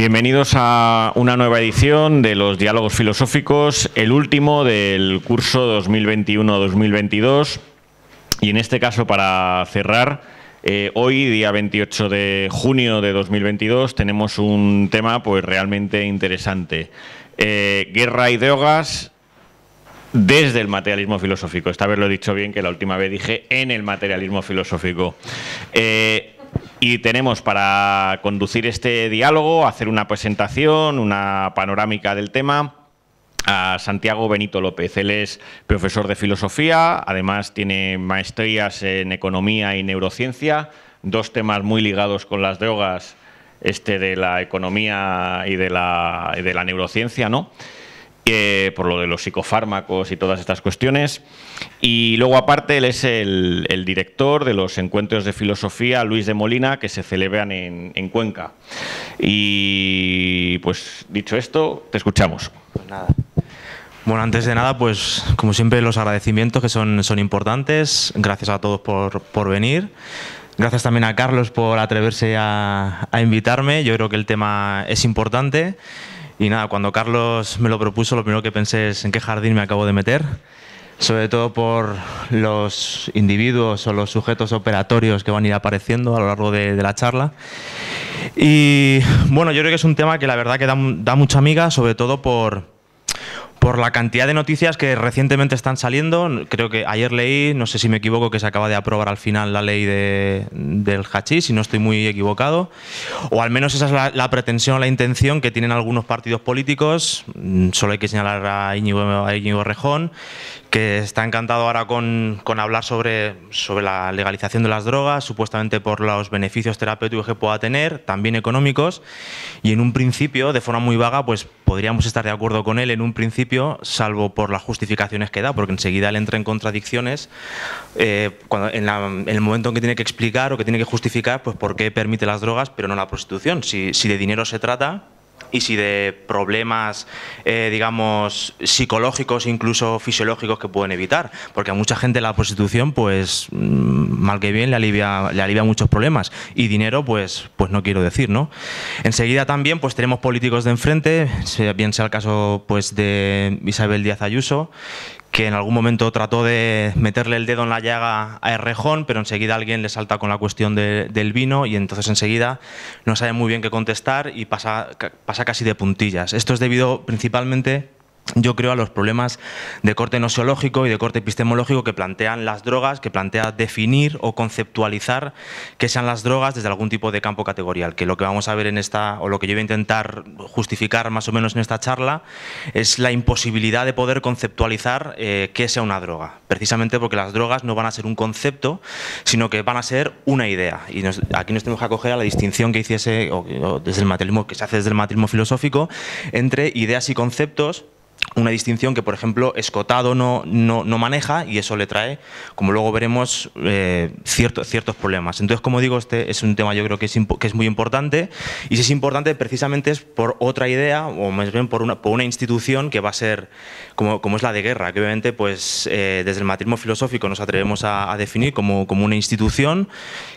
Bienvenidos a una nueva edición de los Diálogos Filosóficos, el último del curso 2021-2022. Y en este caso, para cerrar, hoy, día 28 de junio de 2022, tenemos un tema pues realmente interesante. Guerra y drogas desde el materialismo filosófico. Esta vez lo he dicho bien, que la última vez dije en el materialismo filosófico. Y tenemos para conducir este diálogo, hacer una presentación, una panorámica del tema, a Santiago Benito López. Él es profesor de filosofía, además tiene maestrías en economía y neurociencia, dos temas muy ligados con las drogas, de la economía y de la neurociencia, ¿no? Por lo de los psicofármacos y todas estas cuestiones. Y luego, aparte, él es el director de los encuentros de filosofía Luis de Molina, que se celebran en Cuenca. Y pues dicho esto, te escuchamos. Pues nada. Bueno, antes de nada, pues como siempre, los agradecimientos que son importantes. Gracias a todos por venir. Gracias también a Carlos por atreverse a invitarme. Yo creo que el tema es importante. Y nada, cuando Carlos me lo propuso, lo primero que pensé es en qué jardín me acabo de meter, sobre todo por los individuos o los sujetos operatorios que van a ir apareciendo a lo largo de la charla. Y bueno, yo creo que es un tema que la verdad que da mucha miga, sobre todo por la cantidad de noticias que recientemente están saliendo. Creo que ayer leí, no sé si me equivoco, que se acaba de aprobar al final la ley del hachís, si no estoy muy equivocado. O al menos esa es la pretensión, la intención que tienen algunos partidos políticos. Solo hay que señalar a Íñigo Rejón, que está encantado ahora con hablar sobre la legalización de las drogas, supuestamente por los beneficios terapéuticos que pueda tener, también económicos. Y en un principio, de forma muy vaga, pues podríamos estar de acuerdo con él en un principio, salvo por las justificaciones que da, porque enseguida él entra en contradicciones en el momento en que tiene que explicar o que tiene que justificar pues por qué permite las drogas pero no la prostitución. Si de dinero se trata y si de problemas, digamos, psicológicos, incluso fisiológicos que pueden evitar, porque a mucha gente la prostitución, pues mal que bien, le alivia muchos problemas, y dinero, pues no quiero decir, ¿no? Enseguida también pues tenemos políticos de enfrente, bien sea el caso pues de Isabel Díaz Ayuso, que en algún momento trató de meterle el dedo en la llaga a Errejón, pero enseguida alguien le salta con la cuestión del vino y entonces enseguida no sabe muy bien qué contestar y pasa casi de puntillas. Esto es debido principalmente, yo creo, a los problemas de corte nosiológico y de corte epistemológico que plantean las drogas, que plantea definir o conceptualizar qué sean las drogas desde algún tipo de campo categorial, que lo que vamos a ver o lo que yo voy a intentar justificar más o menos en esta charla, es la imposibilidad de poder conceptualizar qué sea una droga, precisamente porque las drogas no van a ser un concepto, sino que van a ser una idea. Y aquí nos tenemos que acoger a la distinción que hiciese, desde el materialismo, que se hace desde el materialismo filosófico, entre ideas y conceptos. Una distinción que, por ejemplo, Escotado no maneja, y eso le trae, como luego veremos, ciertos problemas. Entonces, como digo, este es un tema yo creo que es muy importante, y si es importante precisamente es por otra idea, o más bien por una institución que va a ser como es la de guerra, que obviamente pues, desde el materialismo filosófico nos atrevemos a definir como una institución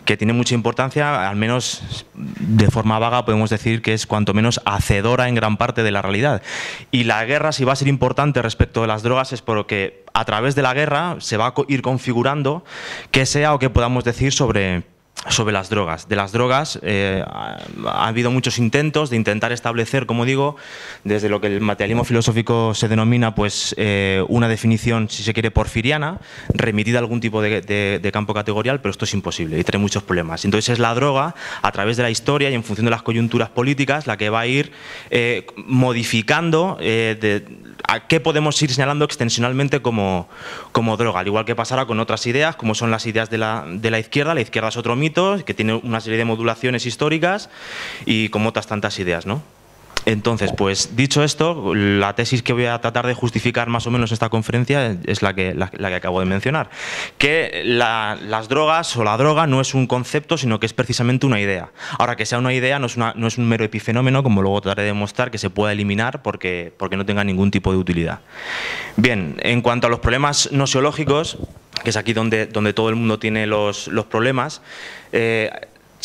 que tiene mucha importancia, al menos de forma vaga podemos decir que es cuanto menos hacedora en gran parte de la realidad. Y la guerra, si va a ser importante respecto de las drogas, es porque a través de la guerra se va a ir configurando qué sea o qué podamos decir sobre las drogas. De las drogas ha habido muchos intentos de intentar establecer, como digo, desde lo que el materialismo filosófico se denomina pues una definición, si se quiere, porfiriana, remitida a algún tipo de campo categorial, pero esto es imposible y trae muchos problemas. Entonces es la droga, a través de la historia y en función de las coyunturas políticas, la que va a ir modificando a qué podemos ir señalando extensionalmente como droga, al igual que pasará con otras ideas, como son las ideas de la izquierda. La izquierda es otro mito, que tiene una serie de modulaciones históricas, y como otras tantas ideas, ¿no? Entonces, pues dicho esto, la tesis que voy a tratar de justificar más o menos en esta conferencia es la que acabo de mencionar, que las drogas o la droga no es un concepto, sino que es precisamente una idea. Ahora, que sea una idea no es un mero epifenómeno, como luego trataré de demostrar, que se pueda eliminar porque no tenga ningún tipo de utilidad. Bien, en cuanto a los problemas nosiológicos, que es aquí donde todo el mundo tiene los problemas,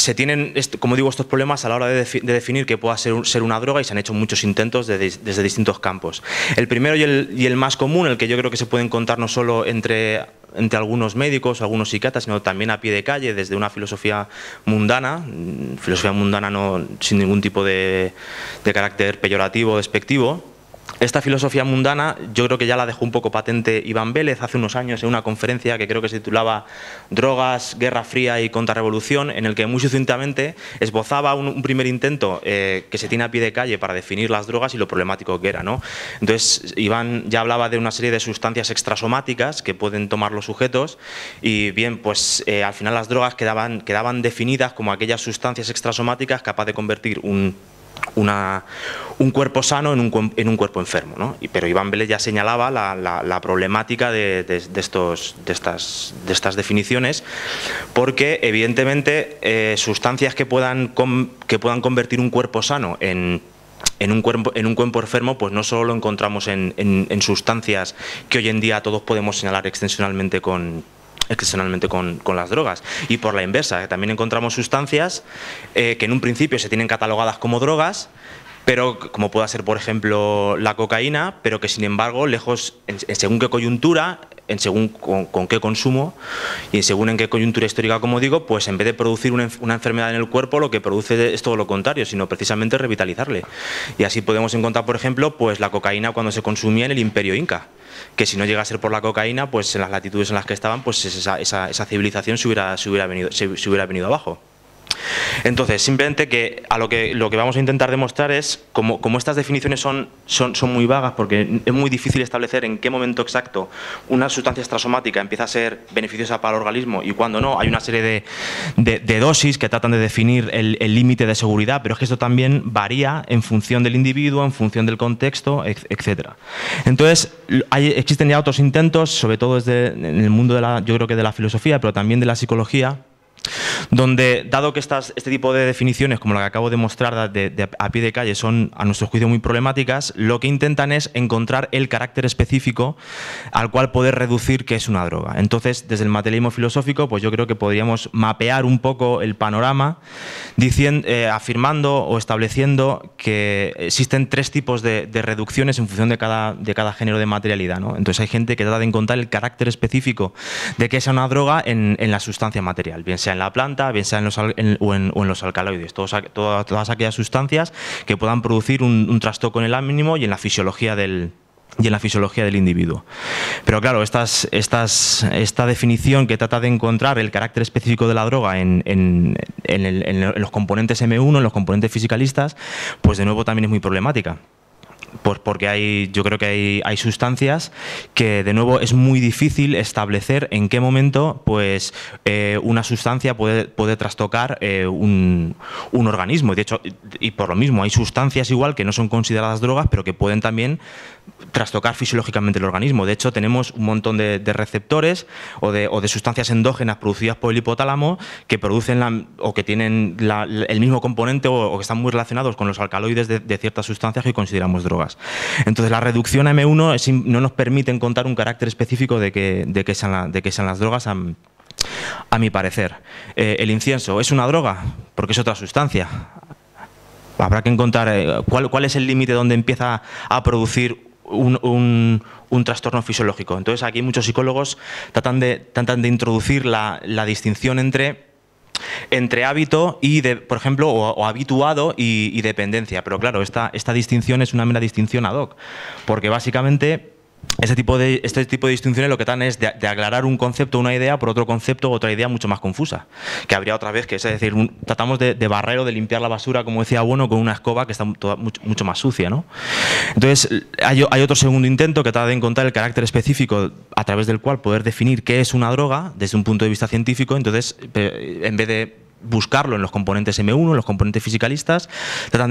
se tienen, como digo, estos problemas a la hora de definir qué pueda ser una droga, y se han hecho muchos intentos desde distintos campos. El primero y el más común, el que yo creo que se puede encontrar no solo entre algunos médicos, algunos psiquiatras, sino también a pie de calle, desde una filosofía mundana no, sin ningún tipo de carácter peyorativo o despectivo. Esta filosofía mundana yo creo que ya la dejó un poco patente Iván Vélez hace unos años en una conferencia que creo que se titulaba Drogas, Guerra Fría y Contrarrevolución, en el que muy sucintamente esbozaba un primer intento que se tiene a pie de calle para definir las drogas y lo problemático que era, ¿no? Entonces Iván ya hablaba de una serie de sustancias extrasomáticas que pueden tomar los sujetos, y bien, pues al final las drogas quedaban definidas como aquellas sustancias extrasomáticas capaces de convertir un cuerpo sano en un cuerpo enfermo, ¿no? Pero Iván Vélez ya señalaba la problemática de estas definiciones, porque evidentemente sustancias que puedan convertir un cuerpo sano en un cuerpo enfermo, pues no solo lo encontramos en sustancias que hoy en día todos podemos señalar excepcionalmente con las drogas, y por la inversa, también encontramos sustancias que en un principio se tienen catalogadas como drogas, pero como pueda ser, por ejemplo, la cocaína, pero que sin embargo, lejos, en según qué coyuntura, en según con qué consumo y en según en qué coyuntura histórica, como digo, pues en vez de producir una enfermedad en el cuerpo, lo que produce es todo lo contrario, sino precisamente revitalizarle. Y así podemos encontrar, por ejemplo, pues la cocaína cuando se consumía en el Imperio Inca, que si no llega a ser por la cocaína, pues en las latitudes en las que estaban, pues esa civilización se hubiera venido abajo. Entonces, simplemente que lo que vamos a intentar demostrar es, como estas definiciones son muy vagas, porque es muy difícil establecer en qué momento exacto una sustancia extrasomática empieza a ser beneficiosa para el organismo y cuándo no. Hay una serie de dosis que tratan de definir el límite de seguridad, pero es que esto también varía en función del individuo, en función del contexto, etc. Entonces, existen ya otros intentos, sobre todo en el mundo yo creo que de la filosofía, pero también de la psicología, donde, dado que este tipo de definiciones, como la que acabo de mostrar a pie de calle, son a nuestro juicio muy problemáticas, lo que intentan es encontrar el carácter específico al cual poder reducir qué es una droga. Entonces, desde el materialismo filosófico, pues yo creo que podríamos mapear un poco el panorama afirmando o estableciendo que existen tres tipos de reducciones en función de cada género de materialidad, ¿no? Entonces hay gente que trata de encontrar el carácter específico de qué es una droga en la sustancia material, bien sea en la planta, bien sea o en los alcaloides, todas aquellas sustancias que puedan producir un trastoque en el ánimo y en la fisiología del individuo. Pero claro, esta definición que trata de encontrar el carácter específico de la droga en los componentes M1, en los componentes fisicalistas, pues de nuevo también es muy problemática. Pues porque yo creo que hay sustancias que de nuevo es muy difícil establecer en qué momento pues una sustancia puede trastocar un organismo. De hecho, y por lo mismo hay sustancias igual que no son consideradas drogas, pero que pueden también trastocar fisiológicamente el organismo. De hecho, tenemos un montón de receptores o de sustancias endógenas producidas por el hipotálamo que producen o que tienen el mismo componente o que están muy relacionados con los alcaloides de ciertas sustancias que consideramos drogas. Entonces, la reducción a M1 no nos permite encontrar un carácter específico de qué sean las drogas, a mi parecer. ¿El incienso es una droga? Porque es otra sustancia. Habrá que encontrar cuál es el límite donde empieza a producir un trastorno fisiológico. Entonces, aquí muchos psicólogos tratan de introducir la distinción entre hábito y, por ejemplo, o habituado y dependencia. Pero claro, esta distinción es una mera distinción ad hoc, porque básicamente este tipo de distinciones lo que tratan es de aclarar un concepto, una idea, por otro concepto, otra idea mucho más confusa, que habría otra vez, que es decir, tratamos de barrer o de limpiar la basura, como decía Bueno, con una escoba que está mucho más sucia, ¿no? Entonces, hay otro segundo intento que trata de encontrar el carácter específico a través del cual poder definir qué es una droga desde un punto de vista científico. Entonces, en vez de buscarlo en los componentes M1, en los componentes fisicalistas, tratan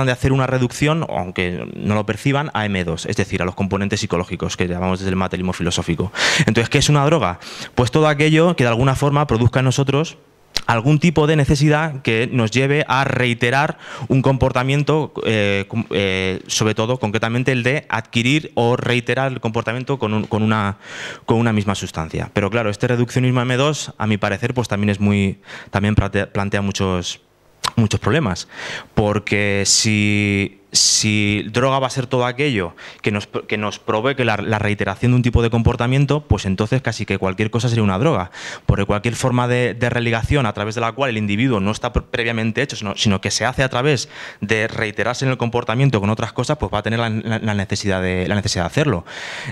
de hacer una reducción, aunque no lo perciban, a M2, es decir, a los componentes psicológicos que llamamos desde el materialismo filosófico. Entonces, ¿qué es una droga? Pues todo aquello que de alguna forma produzca en nosotros algún tipo de necesidad que nos lleve a reiterar un comportamiento, sobre todo, concretamente, el de adquirir o reiterar el comportamiento con una misma sustancia. Pero claro, este reduccionismo M2, a mi parecer, pues también plantea muchos problemas, porque si droga va a ser todo aquello que nos provoque la reiteración de un tipo de comportamiento, pues entonces casi que cualquier cosa sería una droga, porque cualquier forma de religación a través de la cual el individuo no está previamente hecho, sino que se hace a través de reiterarse en el comportamiento con otras cosas, pues va a tener la necesidad de hacerlo.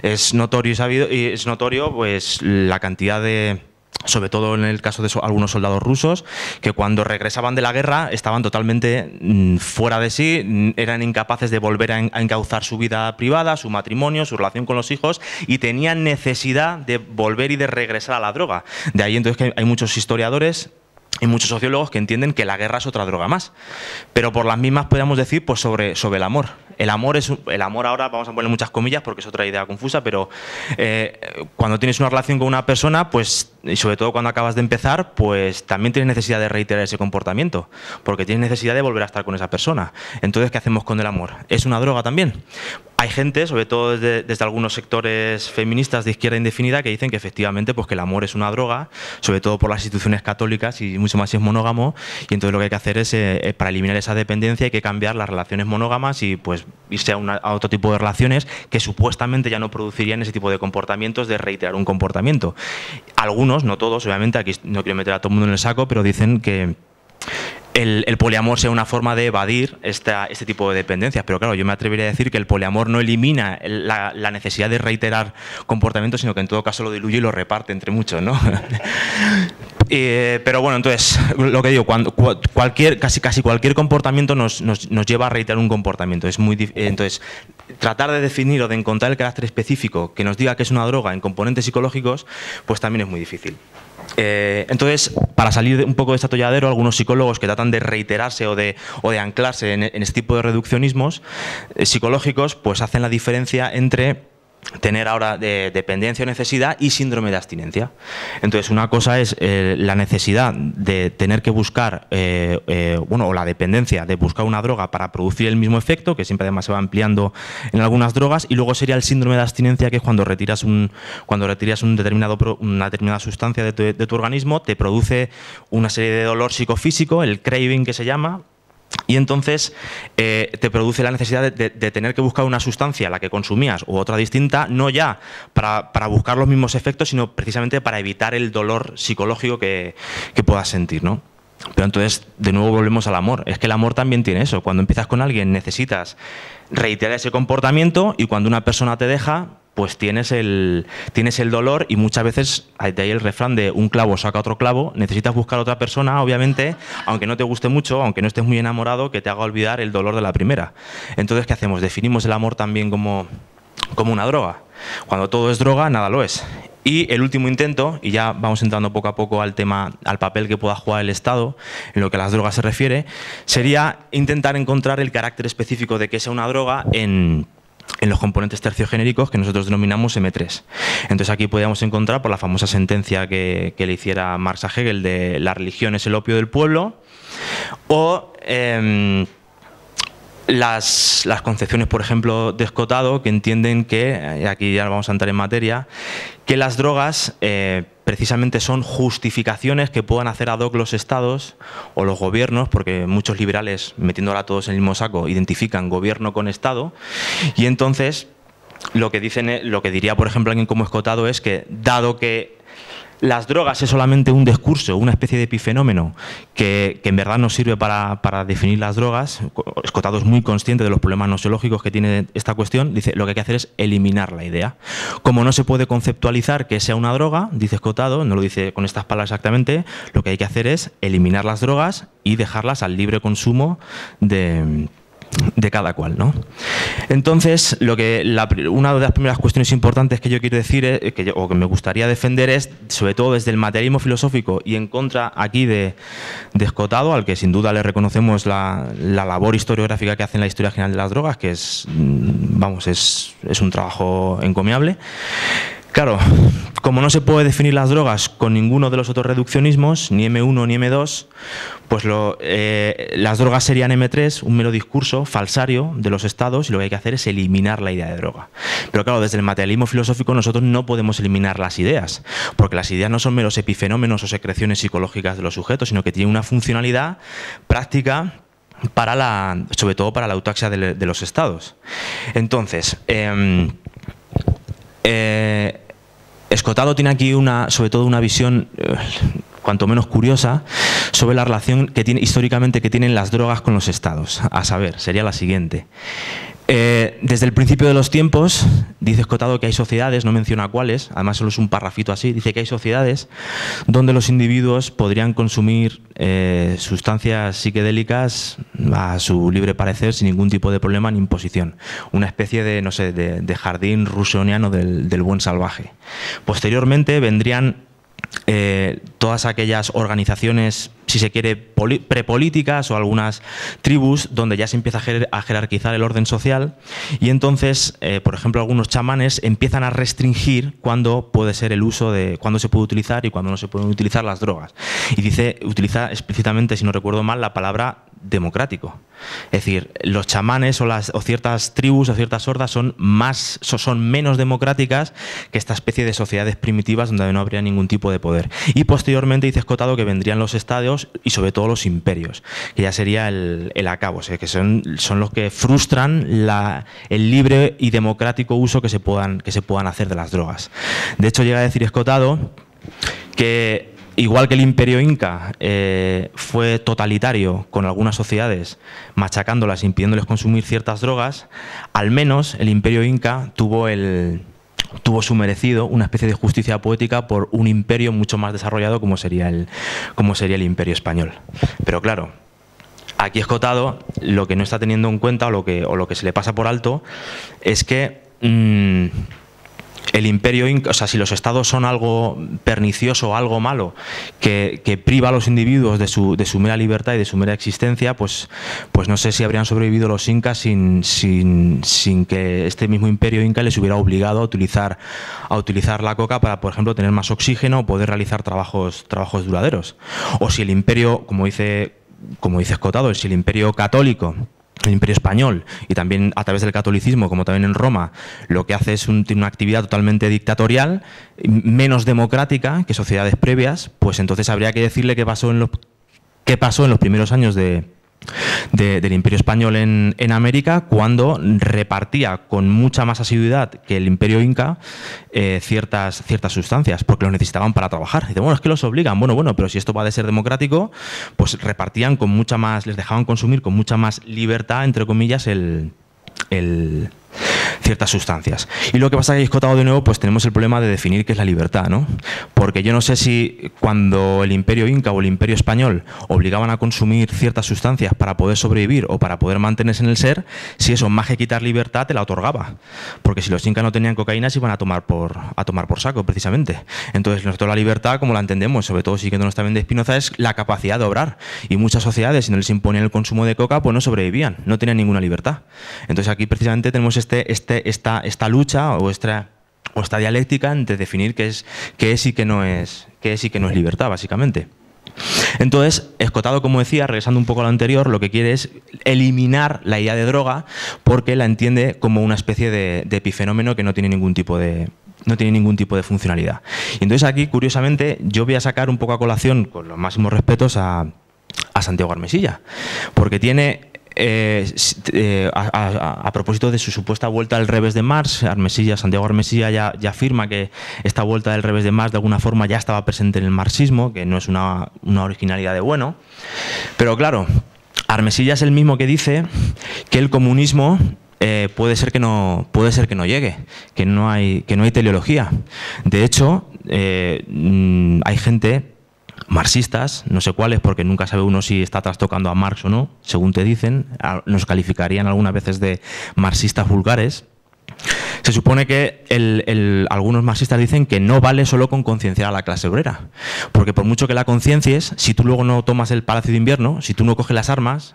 Es notorio pues la cantidad de, sobre todo en el caso de algunos soldados rusos, que cuando regresaban de la guerra estaban totalmente fuera de sí, eran incapaces de volver a encauzar su vida privada, su matrimonio, su relación con los hijos, y tenían necesidad de volver y de regresar a la droga. De ahí entonces que hay muchos historiadores y muchos sociólogos que entienden que la guerra es otra droga más. Pero por las mismas podríamos decir pues sobre el amor. El amor ahora, vamos a poner muchas comillas porque es otra idea confusa, pero cuando tienes una relación con una persona, pues, y sobre todo cuando acabas de empezar, pues también tienes necesidad de reiterar ese comportamiento, porque tienes necesidad de volver a estar con esa persona. Entonces, ¿qué hacemos con el amor? ¿Es una droga también? Hay gente, sobre todo desde algunos sectores feministas de izquierda indefinida, que dicen que efectivamente pues que el amor es una droga, sobre todo por las instituciones católicas y mucho más si es monógamo, y entonces lo que hay que hacer es, para eliminar esa dependencia, hay que cambiar las relaciones monógamas y pues irse a otro tipo de relaciones que supuestamente ya no producirían ese tipo de comportamientos de reiterar un comportamiento. Algunos, no todos, obviamente, aquí no quiero meter a todo el mundo en el saco, pero dicen que el poliamor sea una forma de evadir este tipo de dependencias. Pero claro, yo me atrevería a decir que el poliamor no elimina la necesidad de reiterar comportamientos, sino que en todo caso lo diluye y lo reparte entre muchos, ¿no? Pero bueno, entonces, lo que digo, casi cualquier comportamiento nos lleva a reiterar un comportamiento. Entonces, tratar de definir o de encontrar el carácter específico que nos diga que es una droga en componentes psicológicos, pues también es muy difícil. Entonces, para salir un poco de este atolladero, algunos psicólogos que tratan de reiterarse o de anclarse en este tipo de reduccionismos psicológicos, pues hacen la diferencia entre tener ahora dependencia o necesidad y síndrome de abstinencia. Entonces, una cosa es la necesidad de tener que buscar, o la dependencia de buscar una droga para producir el mismo efecto, que siempre además se va ampliando en algunas drogas, y luego sería el síndrome de abstinencia, que es cuando retiras una determinada sustancia de tu organismo, te produce una serie de dolor psicofísico, el craving que se llama. Y entonces te produce la necesidad de tener que buscar una sustancia, la que consumías, u otra distinta, no ya para buscar los mismos efectos, sino precisamente para evitar el dolor psicológico que puedas sentir, ¿no? Pero entonces, de nuevo volvemos al amor. Es que el amor también tiene eso. Cuando empiezas con alguien necesitas reiterar ese comportamiento, y cuando una persona te deja, pues tienes el dolor, y muchas veces, de ahí el refrán de un clavo saca otro clavo, necesitas buscar a otra persona, obviamente, aunque no te guste mucho, aunque no estés muy enamorado, que te haga olvidar el dolor de la primera. Entonces, ¿qué hacemos? Definimos el amor también como una droga. Cuando todo es droga, nada lo es. Y el último intento, y ya vamos entrando poco a poco al papel que pueda jugar el Estado en lo que a las drogas se refiere, sería intentar encontrar el carácter específico de que sea una droga en los componentes terciogenéricos que nosotros denominamos M3. Entonces aquí podríamos encontrar por la famosa sentencia que le hiciera Marx a Hegel de la religión es el opio del pueblo, o las concepciones, por ejemplo, de Escotado, que entienden que, y aquí ya vamos a entrar en materia, que las drogas precisamente son justificaciones que puedan hacer ad hoc los estados o los gobiernos, porque muchos liberales, metiéndola a todos en el mismo saco, identifican gobierno con estado, y entonces lo que diría, por ejemplo, alguien como Escotado es que, dado que las drogas es solamente un discurso, una especie de epifenómeno que en verdad nos sirve para definir las drogas, Escotado es muy consciente de los problemas nociológicos que tiene esta cuestión, dice, lo que hay que hacer es eliminar la idea. Como no se puede conceptualizar que sea una droga, dice Escotado, no lo dice con estas palabras exactamente, lo que hay que hacer es eliminar las drogas y dejarlas al libre consumo de cada cual, ¿no? Entonces, una de las primeras cuestiones importantes que yo quiero decir, o que me gustaría defender, es, sobre todo desde el materialismo filosófico y en contra aquí de Escotado, al que sin duda le reconocemos la labor historiográfica que hace en la Historia General de las Drogas, que es un trabajo encomiable. Claro, Como no se puede definir las drogas con ninguno de los otros reduccionismos, ni M1 ni M2, pues las drogas serían M3, un mero discurso falsario de los estados, y lo que hay que hacer es eliminar la idea de droga. Pero claro, desde el materialismo filosófico nosotros no podemos eliminar las ideas, porque las ideas no son meros epifenómenos o secreciones psicológicas de los sujetos, sino que tienen una funcionalidad práctica sobre todo para la autotaxia de los estados. Entonces, Escotado tiene aquí sobre todo una visión cuanto menos curiosa sobre la relación históricamente que tienen las drogas con los estados. A saber, sería la siguiente. Desde el principio de los tiempos, dice Escotado que hay sociedades, no menciona cuáles, además solo es un parrafito así, dice que hay sociedades donde los individuos podrían consumir sustancias psicodélicas a su libre parecer sin ningún tipo de problema ni imposición. Una especie de, no sé, de jardín rusoniano del buen salvaje. Posteriormente vendrían todas aquellas organizaciones, si se quiere, prepolíticas o algunas tribus donde ya se empieza a jerarquizar el orden social y entonces, por ejemplo, algunos chamanes empiezan a restringir cuándo puede ser el uso cuándo se puede utilizar y cuándo no se pueden utilizar las drogas. Y utiliza explícitamente, si no recuerdo mal, la palabra democrático. Es decir, los chamanes o ciertas tribus o ciertas hordas son menos democráticas que esta especie de sociedades primitivas donde no habría ningún tipo de poder. Y posteriormente dice Escotado que vendrían los estados y sobre todo los imperios, que ya sería el acabo, o sea, que son los que frustran el libre y democrático uso que se puedan hacer de las drogas. De hecho, llega a decir Escotado que igual que el Imperio Inca fue totalitario con algunas sociedades, machacándolas, impidiéndoles consumir ciertas drogas, al menos el Imperio Inca tuvo su merecido, una especie de justicia poética por un imperio mucho más desarrollado como sería el Imperio Español. Pero claro, aquí Escotado lo que no está teniendo en cuenta o lo que se le pasa por alto es que el Imperio Inca, o sea, si los estados son algo pernicioso o algo malo que priva a los individuos de su mera libertad y de su mera existencia, pues no sé si habrían sobrevivido los incas sin que este mismo Imperio Inca les hubiera obligado a utilizar la coca para, por ejemplo, tener más oxígeno o poder realizar trabajos duraderos. O si el imperio, como dice Escotado, si el Imperio católico, el Imperio Español, y también a través del catolicismo, como también en Roma, lo que hace es tiene una actividad totalmente dictatorial, menos democrática que sociedades previas, pues entonces habría que decirle qué pasó en los primeros años del Imperio Español en América, cuando repartía con mucha más asiduidad que el Imperio Inca ciertas sustancias, porque los necesitaban para trabajar. Y dice, bueno, es que los obligan. Bueno, pero si esto va de ser democrático, pues repartían con mucha más, les dejaban consumir con mucha más libertad, entre comillas, ciertas sustancias. Y lo que pasa es que Escotado de nuevo, pues tenemos el problema de definir qué es la libertad, ¿no? Porque yo no sé si cuando el Imperio Inca o el Imperio Español obligaban a consumir ciertas sustancias para poder sobrevivir o para poder mantenerse en el ser, si eso más que quitar libertad te la otorgaba. Porque si los incas no tenían cocaína se iban a tomar por saco, precisamente. Entonces nosotros la libertad, como la entendemos, sobre todo siguiéndonos también de Spinoza, es la capacidad de obrar. Y muchas sociedades, si no les imponían el consumo de coca, pues no sobrevivían, no tenían ninguna libertad. Entonces aquí precisamente tenemos esta lucha o esta dialéctica entre definir qué es y qué no es libertad, básicamente. Entonces, Escotado, como decía, regresando un poco a lo anterior, lo que quiere es eliminar la idea de droga porque la entiende como una especie de epifenómeno que no tiene ningún tipo de funcionalidad. Y entonces aquí, curiosamente, yo voy a sacar un poco a colación, con los máximos respetos, a Santiago Armesilla, porque tiene... a propósito de su supuesta vuelta al revés de Marx, Santiago Armesilla ya afirma que esta vuelta del revés de Marx de alguna forma ya estaba presente en el marxismo, que no es una originalidad de bueno. Pero claro, Armesilla es el mismo que dice que el comunismo puede ser que no llegue, que no hay teleología. De hecho, hay gente, marxistas, no sé cuáles, porque nunca sabe uno si está trastocando a Marx o no, según te dicen, nos calificarían algunas veces de marxistas vulgares. Se supone que algunos marxistas dicen que no vale solo con concienciar a la clase obrera, porque por mucho que la conciencies, si tú luego no tomas el Palacio de Invierno, si tú no coges las armas,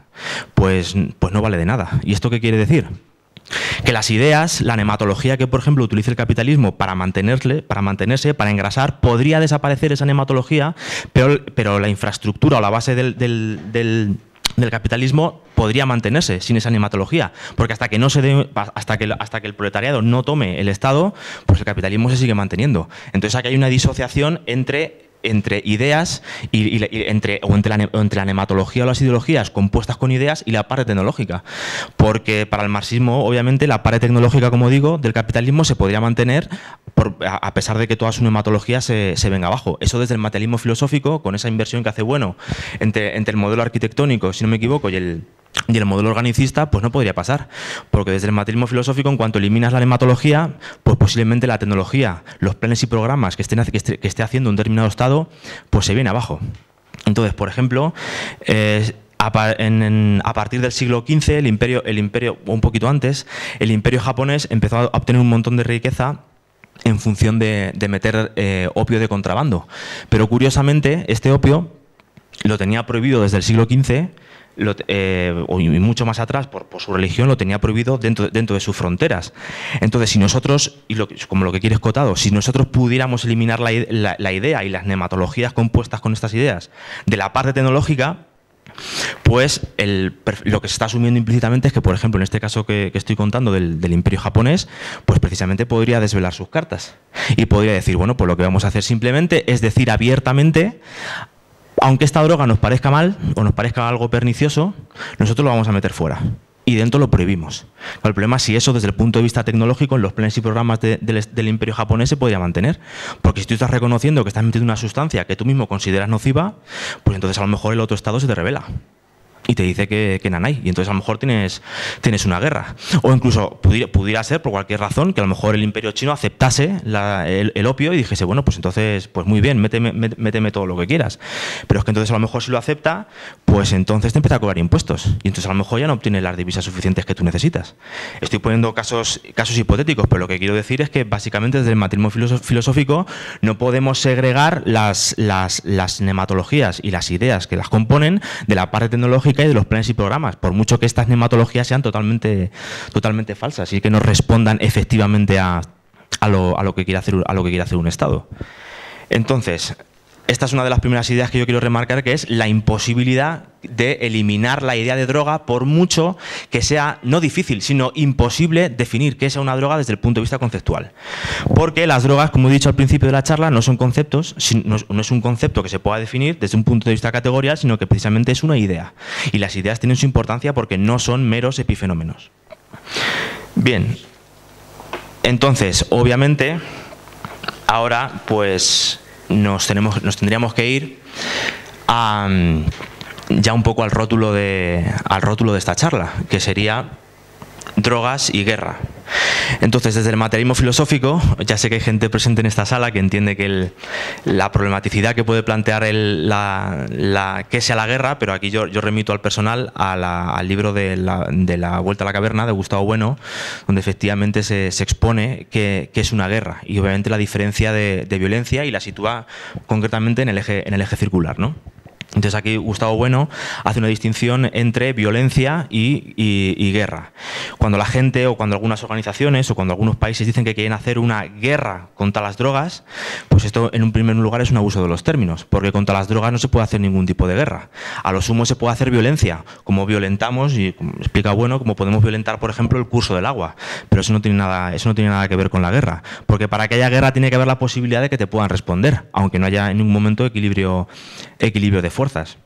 pues no vale de nada. ¿Y esto qué quiere decir? que las ideas, la nematología que, por ejemplo, utiliza el capitalismo para mantenerse, para engrasar, podría desaparecer esa nematología, pero la infraestructura o la base del capitalismo podría mantenerse sin esa nematología, porque hasta que el proletariado no tome el Estado, pues el capitalismo se sigue manteniendo. Entonces aquí hay una disociación entre ideas entre la nematología o las ideologías compuestas con ideas y la parte tecnológica, porque para el marxismo obviamente la parte tecnológica, como digo, del capitalismo se podría mantener a pesar de que toda su nematología se venga abajo. Eso desde el materialismo filosófico, con esa inversión que hace Bueno entre el modelo arquitectónico, si no me equivoco, y el modelo organicista, pues no podría pasar, porque desde el materialismo filosófico, en cuanto eliminas la nematología, pues posiblemente la tecnología, los planes y programas que esté haciendo un determinado Estado, pues se viene abajo. Entonces, por ejemplo, a partir del siglo XV, el imperio, un poquito antes, el imperio japonés empezó a obtener un montón de riqueza en función de meter opio de contrabando. Pero curiosamente, este opio lo tenía prohibido desde el siglo XV, y mucho más atrás, por su religión, lo tenía prohibido dentro de sus fronteras. Entonces, si nosotros, como lo que quiere Escotado, si nosotros pudiéramos eliminar la idea y las nematologías compuestas con estas ideas de la parte tecnológica, pues lo que se está asumiendo implícitamente es que, por ejemplo, en este caso que estoy contando del imperio japonés, pues precisamente podría desvelar sus cartas y podría decir, bueno, pues lo que vamos a hacer simplemente es decir abiertamente: aunque esta droga nos parezca mal o nos parezca algo pernicioso, nosotros lo vamos a meter fuera y dentro lo prohibimos. El problema es si eso, desde el punto de vista tecnológico, en los planes y programas del imperio japonés se podría mantener. Porque si tú estás reconociendo que estás metiendo una sustancia que tú mismo consideras nociva, pues entonces a lo mejor el otro Estado se te revela y te dice que nanay, y entonces a lo mejor tienes una guerra. O incluso pudiera ser, por cualquier razón, que a lo mejor el imperio chino aceptase el opio y dijese, bueno, pues entonces, pues muy bien, méteme todo lo que quieras. Pero es que entonces a lo mejor si lo acepta, pues entonces te empieza a cobrar impuestos, y entonces a lo mejor ya no obtienes las divisas suficientes que tú necesitas. Estoy poniendo casos hipotéticos, pero lo que quiero decir es que básicamente desde el materialismo filosófico no podemos segregar las nematologías y las ideas que las componen de la parte tecnológica y de los planes y programas, por mucho que estas nematologías sean totalmente falsas y que no respondan efectivamente a lo que quiere hacer un Estado. Entonces, esta es una de las primeras ideas que yo quiero remarcar, que es la imposibilidad de eliminar la idea de droga, por mucho que sea no difícil, sino imposible definir qué es una droga desde el punto de vista conceptual. Porque las drogas, como he dicho al principio de la charla, no son conceptos, no es un concepto que se pueda definir desde un punto de vista categorial, sino que precisamente es una idea. Y las ideas tienen su importancia porque no son meros epifenómenos. Bien, entonces, obviamente, ahora pues nos tendríamos que ir ya un poco al rótulo de esta charla, que sería drogas y guerra. Entonces, desde el materialismo filosófico, ya sé que hay gente presente en esta sala que entiende que la problematicidad que puede plantear qué sea la guerra, pero aquí yo remito al personal al libro de la Vuelta a la Caverna de Gustavo Bueno, donde efectivamente se expone qué es una guerra y obviamente la diferencia de violencia, y la sitúa concretamente en el eje circular, ¿no? Entonces aquí Gustavo Bueno hace una distinción entre violencia y guerra. Cuando la gente, o cuando algunas organizaciones, o cuando algunos países dicen que quieren hacer una guerra contra las drogas, pues esto en un primer lugar es un abuso de los términos, porque contra las drogas no se puede hacer ningún tipo de guerra. A lo sumo se puede hacer violencia, como violentamos, y como explica Bueno, como podemos violentar, por ejemplo, el curso del agua. Pero eso no tiene nada que ver con la guerra, porque para que haya guerra tiene que haber la posibilidad de que te puedan responder, aunque no haya en ningún momento equilibrio de fuerzas.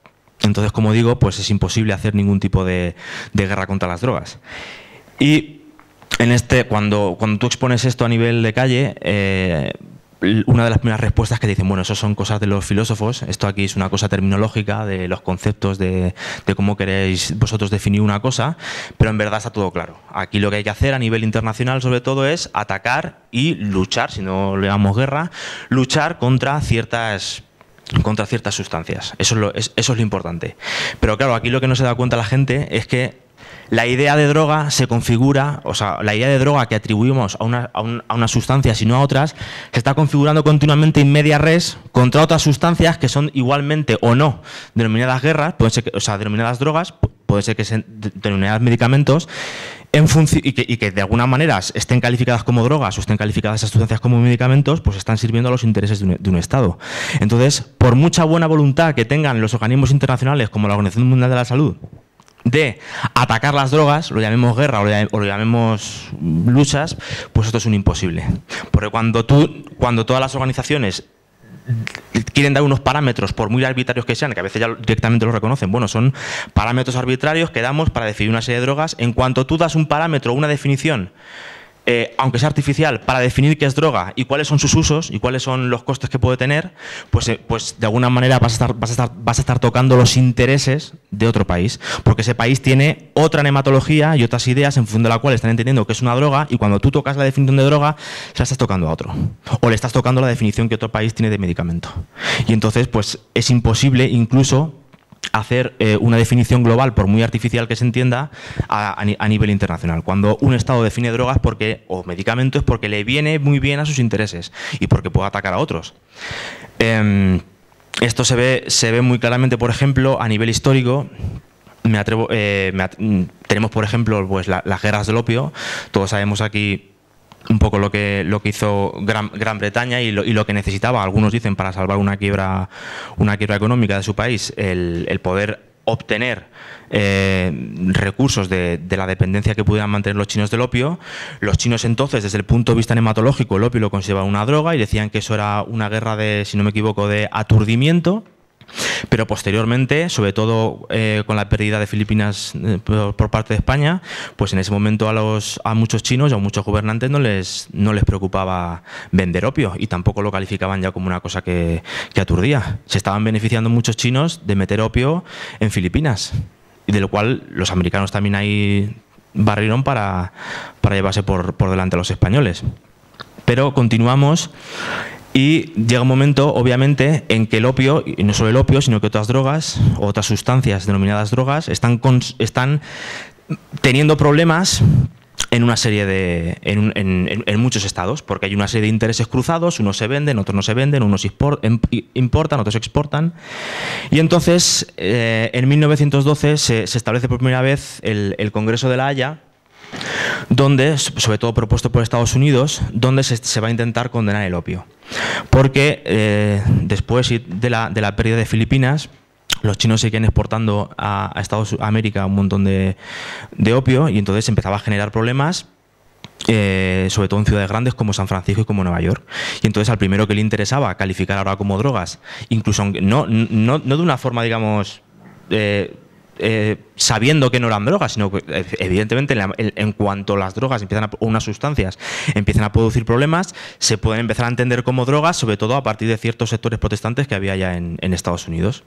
Entonces, como digo, pues es imposible hacer ningún tipo de guerra contra las drogas. Y cuando tú expones esto a nivel de calle, una de las primeras respuestas que dicen, bueno, eso son cosas de los filósofos, esto aquí es una cosa terminológica de los conceptos de cómo queréis vosotros definir una cosa, pero en verdad está todo claro. Aquí lo que hay que hacer a nivel internacional, sobre todo, es atacar y luchar, si no le damos guerra, luchar contra ciertas sustancias. Eso es lo importante. Pero claro, aquí lo que no se da cuenta la gente es que la idea de droga se configura, o sea, la idea de droga que atribuimos a una sustancia y no a otras, se está configurando continuamente in media res contra otras sustancias que son igualmente o no denominadas guerras, pueden ser denominadas drogas, puede ser que sean denominadas medicamentos, y que de alguna manera estén calificadas como drogas o estén calificadas esas sustancias como medicamentos, pues están sirviendo a los intereses de un Estado. Entonces, por mucha buena voluntad que tengan los organismos internacionales como la Organización Mundial de la Salud de atacar las drogas, lo llamemos guerra o lo llamemos luchas, pues esto es un imposible. Porque cuando todas las organizaciones quieren dar unos parámetros, por muy arbitrarios que sean, que a veces ya directamente los reconocen, bueno, son parámetros arbitrarios que damos para definir una serie de drogas. En cuanto tú das un parámetro, una definición, aunque sea artificial, para definir qué es droga y cuáles son sus usos y cuáles son los costes que puede tener, pues de alguna manera vas a estar tocando los intereses de otro país, porque ese país tiene otra nematología y otras ideas en función de la cual están entendiendo que es una droga, y cuando tú tocas la definición de droga, se la estás tocando a otro, o le estás tocando la definición que otro país tiene de medicamento. Y entonces, pues es imposible incluso hacer una definición global, por muy artificial que se entienda, a nivel internacional. Cuando un Estado define drogas o medicamentos es porque le viene muy bien a sus intereses y porque puede atacar a otros. Esto se ve muy claramente, por ejemplo, a nivel histórico. Tenemos, por ejemplo, pues, las guerras del opio. Todos sabemos aquí un poco lo que hizo Gran Bretaña y lo que necesitaba, algunos dicen, para salvar una quiebra económica de su país, el poder obtener recursos de la dependencia que pudieran mantener los chinos del opio. Los chinos entonces, desde el punto de vista nematológico, el opio lo consideraban una droga y decían que eso era una guerra de, si no me equivoco, de aturdimiento. Pero posteriormente, sobre todo con la pérdida de Filipinas por parte de España, pues en ese momento a muchos chinos y a muchos gobernantes no les preocupaba vender opio, y tampoco lo calificaban ya como una cosa que aturdía. Se estaban beneficiando muchos chinos de meter opio en Filipinas, y de lo cual los americanos también ahí barrieron para llevarse por delante a los españoles. Pero continuamos. Y llega un momento, obviamente, en que el opio, y no solo el opio, sino que otras drogas, o otras sustancias denominadas drogas, están teniendo problemas en una serie en muchos estados, porque hay una serie de intereses cruzados, unos se venden, otros no se venden, unos importan, otros exportan. Y entonces, en 1912 se establece por primera vez el Congreso de La Haya, donde, sobre todo propuesto por Estados Unidos, donde se va a intentar condenar el opio. Porque después de la pérdida de Filipinas, los chinos seguían exportando a América un montón de opio, y entonces empezaba a generar problemas, sobre todo en ciudades grandes como San Francisco y como Nueva York. Y entonces al primero que le interesaba calificar ahora como drogas, incluso no de una forma, digamos, sabiendo que no eran drogas, sino que evidentemente en cuanto las drogas o unas sustancias empiezan a producir problemas, se pueden empezar a entender como drogas, sobre todo a partir de ciertos sectores protestantes que había ya en Estados Unidos.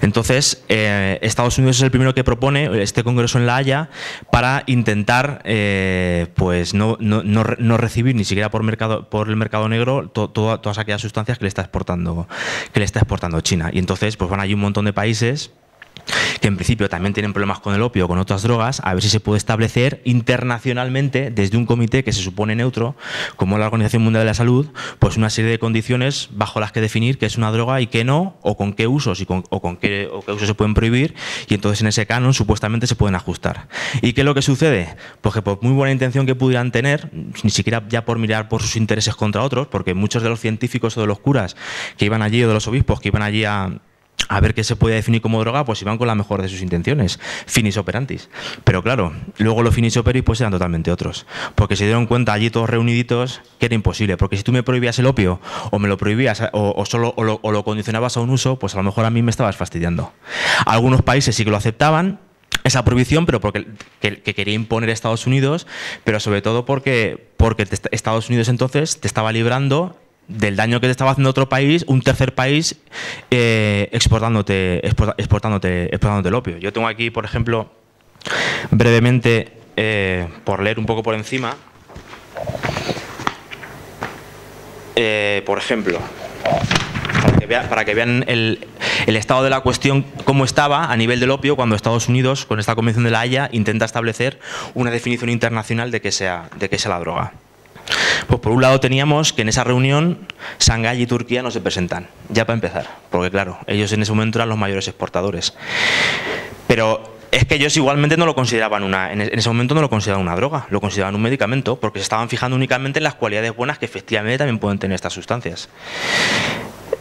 Entonces, Estados Unidos es el primero que propone este congreso en La Haya para intentar pues no recibir ni siquiera por el mercado negro todas aquellas sustancias que le está exportando China. Y entonces pues van allí un montón de países que en principio también tienen problemas con el opio o con otras drogas, a ver si se puede establecer internacionalmente, desde un comité que se supone neutro, como la Organización Mundial de la Salud, pues una serie de condiciones bajo las que definir qué es una droga y qué no, o con qué usos o qué usos se pueden prohibir, y entonces en ese canon supuestamente se pueden ajustar. ¿Y qué es lo que sucede? Pues que por muy buena intención que pudieran tener, ni siquiera ya por mirar por sus intereses contra otros, porque muchos de los científicos o de los curas que iban allí, o de los obispos que iban allí a ver qué se puede definir como droga, pues iban con la mejor de sus intenciones, finis operantis. Pero claro, luego los finis operis pues eran totalmente otros, porque se dieron cuenta allí todos reuniditos que era imposible, porque si tú me prohibías el opio, o me lo prohibías, o lo condicionabas a un uso, pues a lo mejor a mí me estabas fastidiando. Algunos países sí que lo aceptaban, esa prohibición, pero porque que quería imponer Estados Unidos, pero sobre todo porque Estados Unidos entonces te estaba librando del daño que te estaba haciendo otro país, un tercer país, exportándote el opio. Yo tengo aquí, por ejemplo, brevemente, por leer un poco por encima, por ejemplo, para que vean el estado de la cuestión, cómo estaba a nivel del opio cuando Estados Unidos, con esta Convención de La Haya, intenta establecer una definición internacional de que sea la droga. Pues por un lado teníamos que en esa reunión Shanghái y Turquía no se presentan, ya para empezar, porque claro, ellos en ese momento eran los mayores exportadores. Pero Es que ellos igualmente no lo consideraban en ese momento no lo consideraban una droga, lo consideraban un medicamento, porque se estaban fijando únicamente en las cualidades buenas que efectivamente también pueden tener estas sustancias.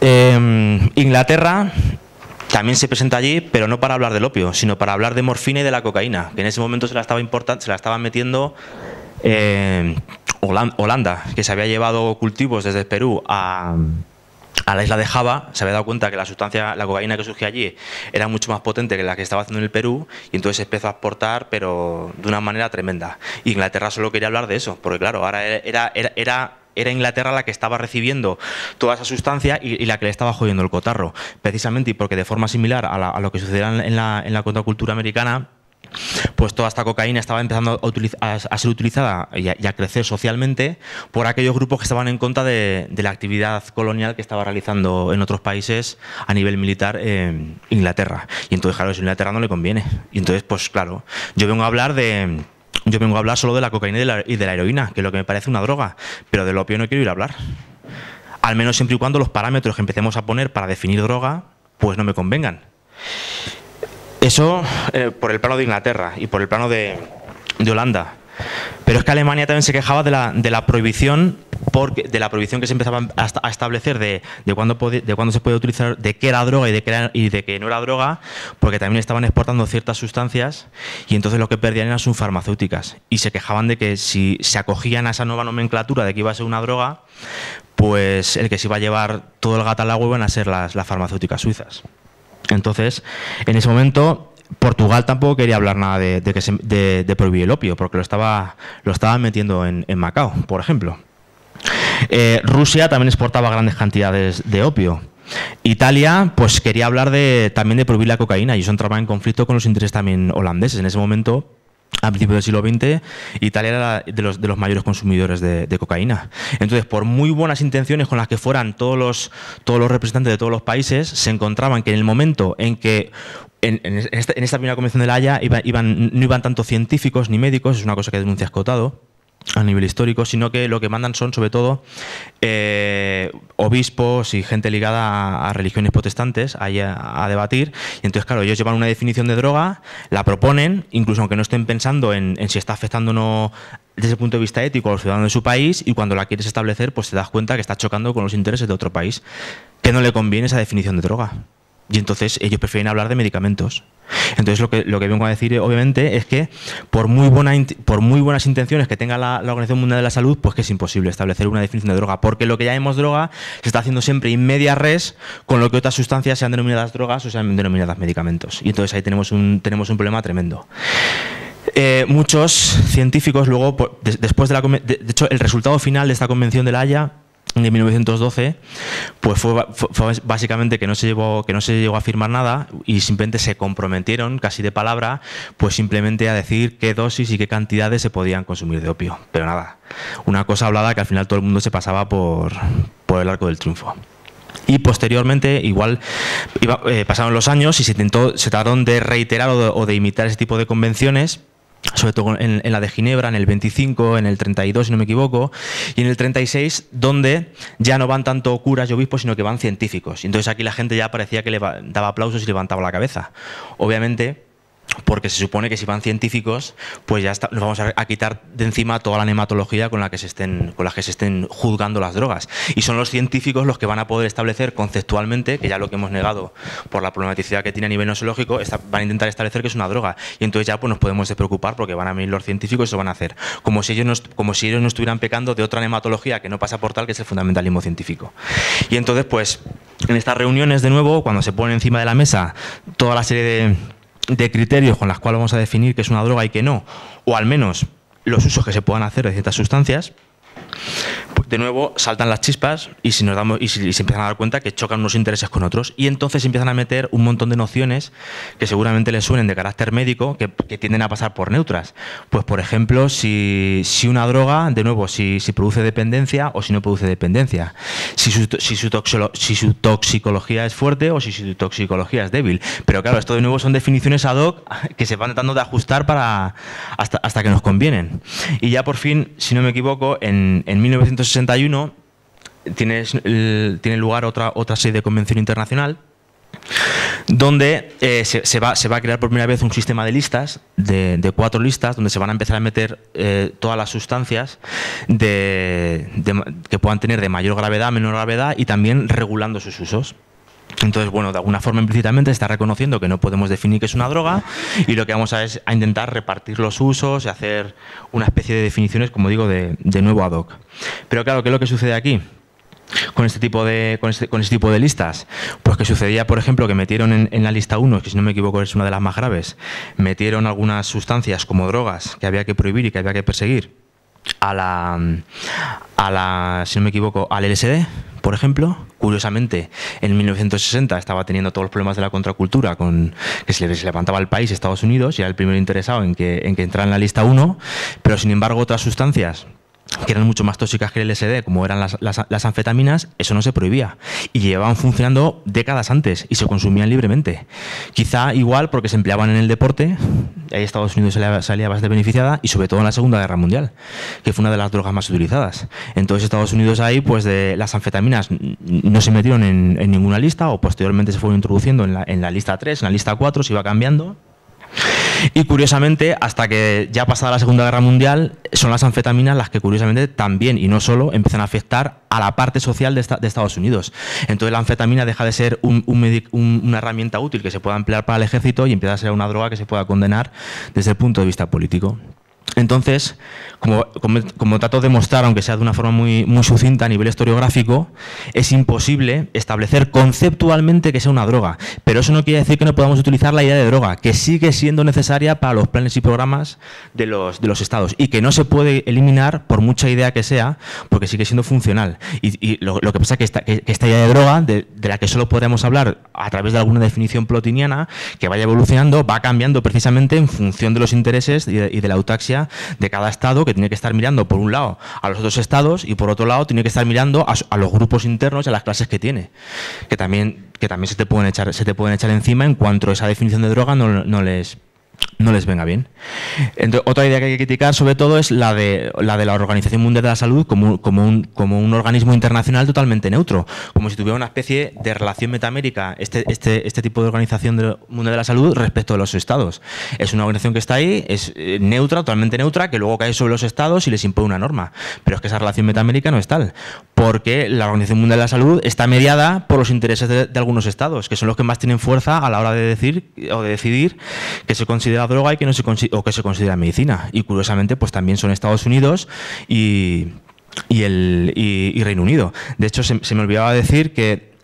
Inglaterra también se presenta allí, pero no para hablar del opio, sino para hablar de morfina y de la cocaína, que en ese momento se la estaba metiendo Holanda, que se había llevado cultivos desde Perú a la isla de Java. Se había dado cuenta que la cocaína que surgía allí era mucho más potente que la que estaba haciendo en el Perú, y entonces se empezó a exportar, pero de una manera tremenda. Inglaterra solo quería hablar de eso, porque claro, ahora era Inglaterra la que estaba recibiendo toda esa sustancia y la que le estaba jodiendo el cotarro. Precisamente y porque de forma similar a lo que sucediera en la contracultura americana, pues toda esta cocaína estaba empezando a ser utilizada y a crecer socialmente por aquellos grupos que estaban en contra de la actividad colonial que estaba realizando en otros países a nivel militar Inglaterra. Y entonces, claro, eso a Inglaterra no le conviene. Y entonces, pues claro, yo vengo a hablar solo de la cocaína y de la heroína, que es lo que me parece una droga, pero del opio no quiero ir a hablar. Al menos siempre y cuando los parámetros que empecemos a poner para definir droga, pues no me convengan. Eso por el plano de Inglaterra y por el plano de Holanda. Pero es que Alemania también se quejaba de la prohibición que se empezaba a establecer de cuándo se puede utilizar, de qué era droga y de qué no era droga, porque también estaban exportando ciertas sustancias y entonces lo que perdían eran sus farmacéuticas. Y se quejaban de que si se acogían a esa nueva nomenclatura de que iba a ser una droga, pues el que se iba a llevar todo el gato al agua iban a ser las farmacéuticas suizas. Entonces, en ese momento, Portugal tampoco quería hablar nada de prohibir el opio, porque lo estaba metiendo en Macao, por ejemplo. Rusia también exportaba grandes cantidades de opio. Italia, pues quería hablar también de prohibir la cocaína, y eso entraba en conflicto con los intereses también holandeses. En ese momento, a principios del siglo XX, Italia era de los mayores consumidores de cocaína. Entonces, por muy buenas intenciones con las que fueran todos los representantes de todos los países, se encontraban que en el momento en que en esta primera convención de La Haya no iban tanto científicos ni médicos, es una cosa que denuncia Escotado a nivel histórico, sino que lo que mandan son sobre todo obispos y gente ligada a religiones protestantes ahí a debatir. Y entonces, claro, ellos llevan una definición de droga, la proponen, incluso aunque no estén pensando en si está afectando o no desde el punto de vista ético a los ciudadanos de su país, y cuando la quieres establecer, pues te das cuenta que está chocando con los intereses de otro país, que no le conviene esa definición de droga. Y entonces ellos prefieren hablar de medicamentos. Entonces lo que vengo a decir, obviamente, es que por muy buenas intenciones que tenga la Organización Mundial de la Salud, pues que es imposible establecer una definición de droga, porque lo que llamemos droga se está haciendo siempre in media res con lo que otras sustancias sean denominadas drogas o sean denominadas medicamentos. Y entonces ahí tenemos un problema tremendo. Muchos científicos luego, después de hecho, el resultado final de esta Convención de La Haya de 1912, pues fue básicamente que no se llegó a firmar nada, y simplemente se comprometieron casi de palabra, pues simplemente a decir qué dosis y qué cantidades se podían consumir de opio. Pero nada, una cosa hablada que al final todo el mundo se pasaba por el arco del triunfo. Y posteriormente, igual pasaron los años y se trataron de reiterar o de imitar ese tipo de convenciones, sobre todo en la de Ginebra, en el 25, en el 32, si no me equivoco, y en el 36, donde ya no van tanto curas y obispos, sino que van científicos. Y entonces aquí la gente ya parecía que le daba aplausos y levantaba la cabeza. Obviamente, porque se supone que si van científicos, pues ya nos vamos a quitar de encima toda la nematología con la que se estén juzgando las drogas. Y son los científicos los que van a poder establecer conceptualmente, que ya lo que hemos negado por la problematicidad que tiene a nivel nosológico, van a intentar establecer que es una droga. Y entonces ya pues nos podemos despreocupar, porque van a venir los científicos y eso van a hacer. Como si ellos no estuvieran pecando de otra nematología que no pasa por tal, que es el fundamentalismo científico. Y entonces, pues, en estas reuniones, de nuevo, cuando se pone encima de la mesa toda la serie de criterios con las cuales vamos a definir qué es una droga y qué no, o al menos los usos que se puedan hacer de ciertas sustancias, pues de nuevo saltan las chispas y se empiezan a dar cuenta que chocan unos intereses con otros, y entonces empiezan a meter un montón de nociones que seguramente les suenen de carácter médico, que tienden a pasar por neutras. Pues, por ejemplo, si una droga, de nuevo, si produce dependencia o si no produce dependencia, si su toxicología es fuerte o si su toxicología es débil. Pero claro, esto de nuevo son definiciones ad hoc que se van tratando de ajustar hasta que nos convienen. Y ya por fin, si no me equivoco, en 1961 tiene lugar otra serie de convención internacional, donde se va a crear por primera vez un sistema de listas, de 4 listas, donde se van a empezar a meter todas las sustancias que puedan tener de mayor gravedad, menor gravedad, y también regulando sus usos. Entonces, bueno, de alguna forma implícitamente está reconociendo que no podemos definir qué es una droga, y lo que vamos a es a intentar repartir los usos y hacer una especie de definiciones, como digo, de nuevo ad hoc. Pero claro, ¿qué es lo que sucede aquí con este tipo de listas? Pues que sucedía, por ejemplo, que metieron en la lista 1, que si no me equivoco es una de las más graves, metieron algunas sustancias como drogas que había que prohibir y que había que perseguir a la, si no me equivoco, al LSD, por ejemplo. Curiosamente, en 1960 estaba teniendo todos los problemas de la contracultura, que se levantaba el país, Estados Unidos, y era el primero interesado en que entrara en la lista 1, pero sin embargo otras sustancias que eran mucho más tóxicas que el LSD, como eran las anfetaminas, eso no se prohibía. Y llevaban funcionando décadas antes y se consumían libremente. Quizá igual porque se empleaban en el deporte, y ahí Estados Unidos salía bastante beneficiada, y sobre todo en la Segunda Guerra Mundial, que fue una de las drogas más utilizadas. Entonces Estados Unidos ahí, pues de las anfetaminas no se metieron en ninguna lista, o posteriormente se fueron introduciendo en la lista 3, en la lista 4, se iba cambiando. Y curiosamente, hasta que ya pasada la Segunda Guerra Mundial, son las anfetaminas las que curiosamente también, y no solo, empiezan a afectar a la parte social de Estados Unidos. Entonces la anfetamina deja de ser una herramienta útil que se pueda emplear para el ejército y empieza a ser una droga que se pueda condenar desde el punto de vista político. Entonces, como trato de mostrar, aunque sea de una forma muy sucinta a nivel historiográfico, es imposible establecer conceptualmente que sea una droga. Pero eso no quiere decir que no podamos utilizar la idea de droga, que sigue siendo necesaria para los planes y programas de los estados, y que no se puede eliminar por mucha idea que sea, porque sigue siendo funcional. Y lo que pasa es que esta idea de droga, de la que solo podríamos hablar a través de alguna definición plotiniana, que vaya evolucionando, va cambiando precisamente en función de los intereses y de la autaxia de cada estado, que tiene que estar mirando por un lado a los otros estados y por otro lado tiene que estar mirando a los grupos internos y a las clases que tiene, que también se te pueden echar encima en cuanto a esa definición de droga no les venga bien. Entonces, otra idea que hay que criticar sobre todo es la de la Organización Mundial de la Salud como un organismo internacional totalmente neutro, como si tuviera una especie de relación metamérica este tipo de Organización Mundial de la Salud respecto de los estados. Es una organización que está ahí, es neutra, totalmente neutra, que luego cae sobre los estados y les impone una norma. Pero es que esa relación metamérica no es tal, porque la Organización Mundial de la Salud está mediada por los intereses de algunos estados, que son los que más tienen fuerza a la hora de decir o de decidir que se considera droga y que se considera medicina. Y curiosamente, pues también son Estados Unidos y Reino Unido. De hecho, se me olvidaba decir que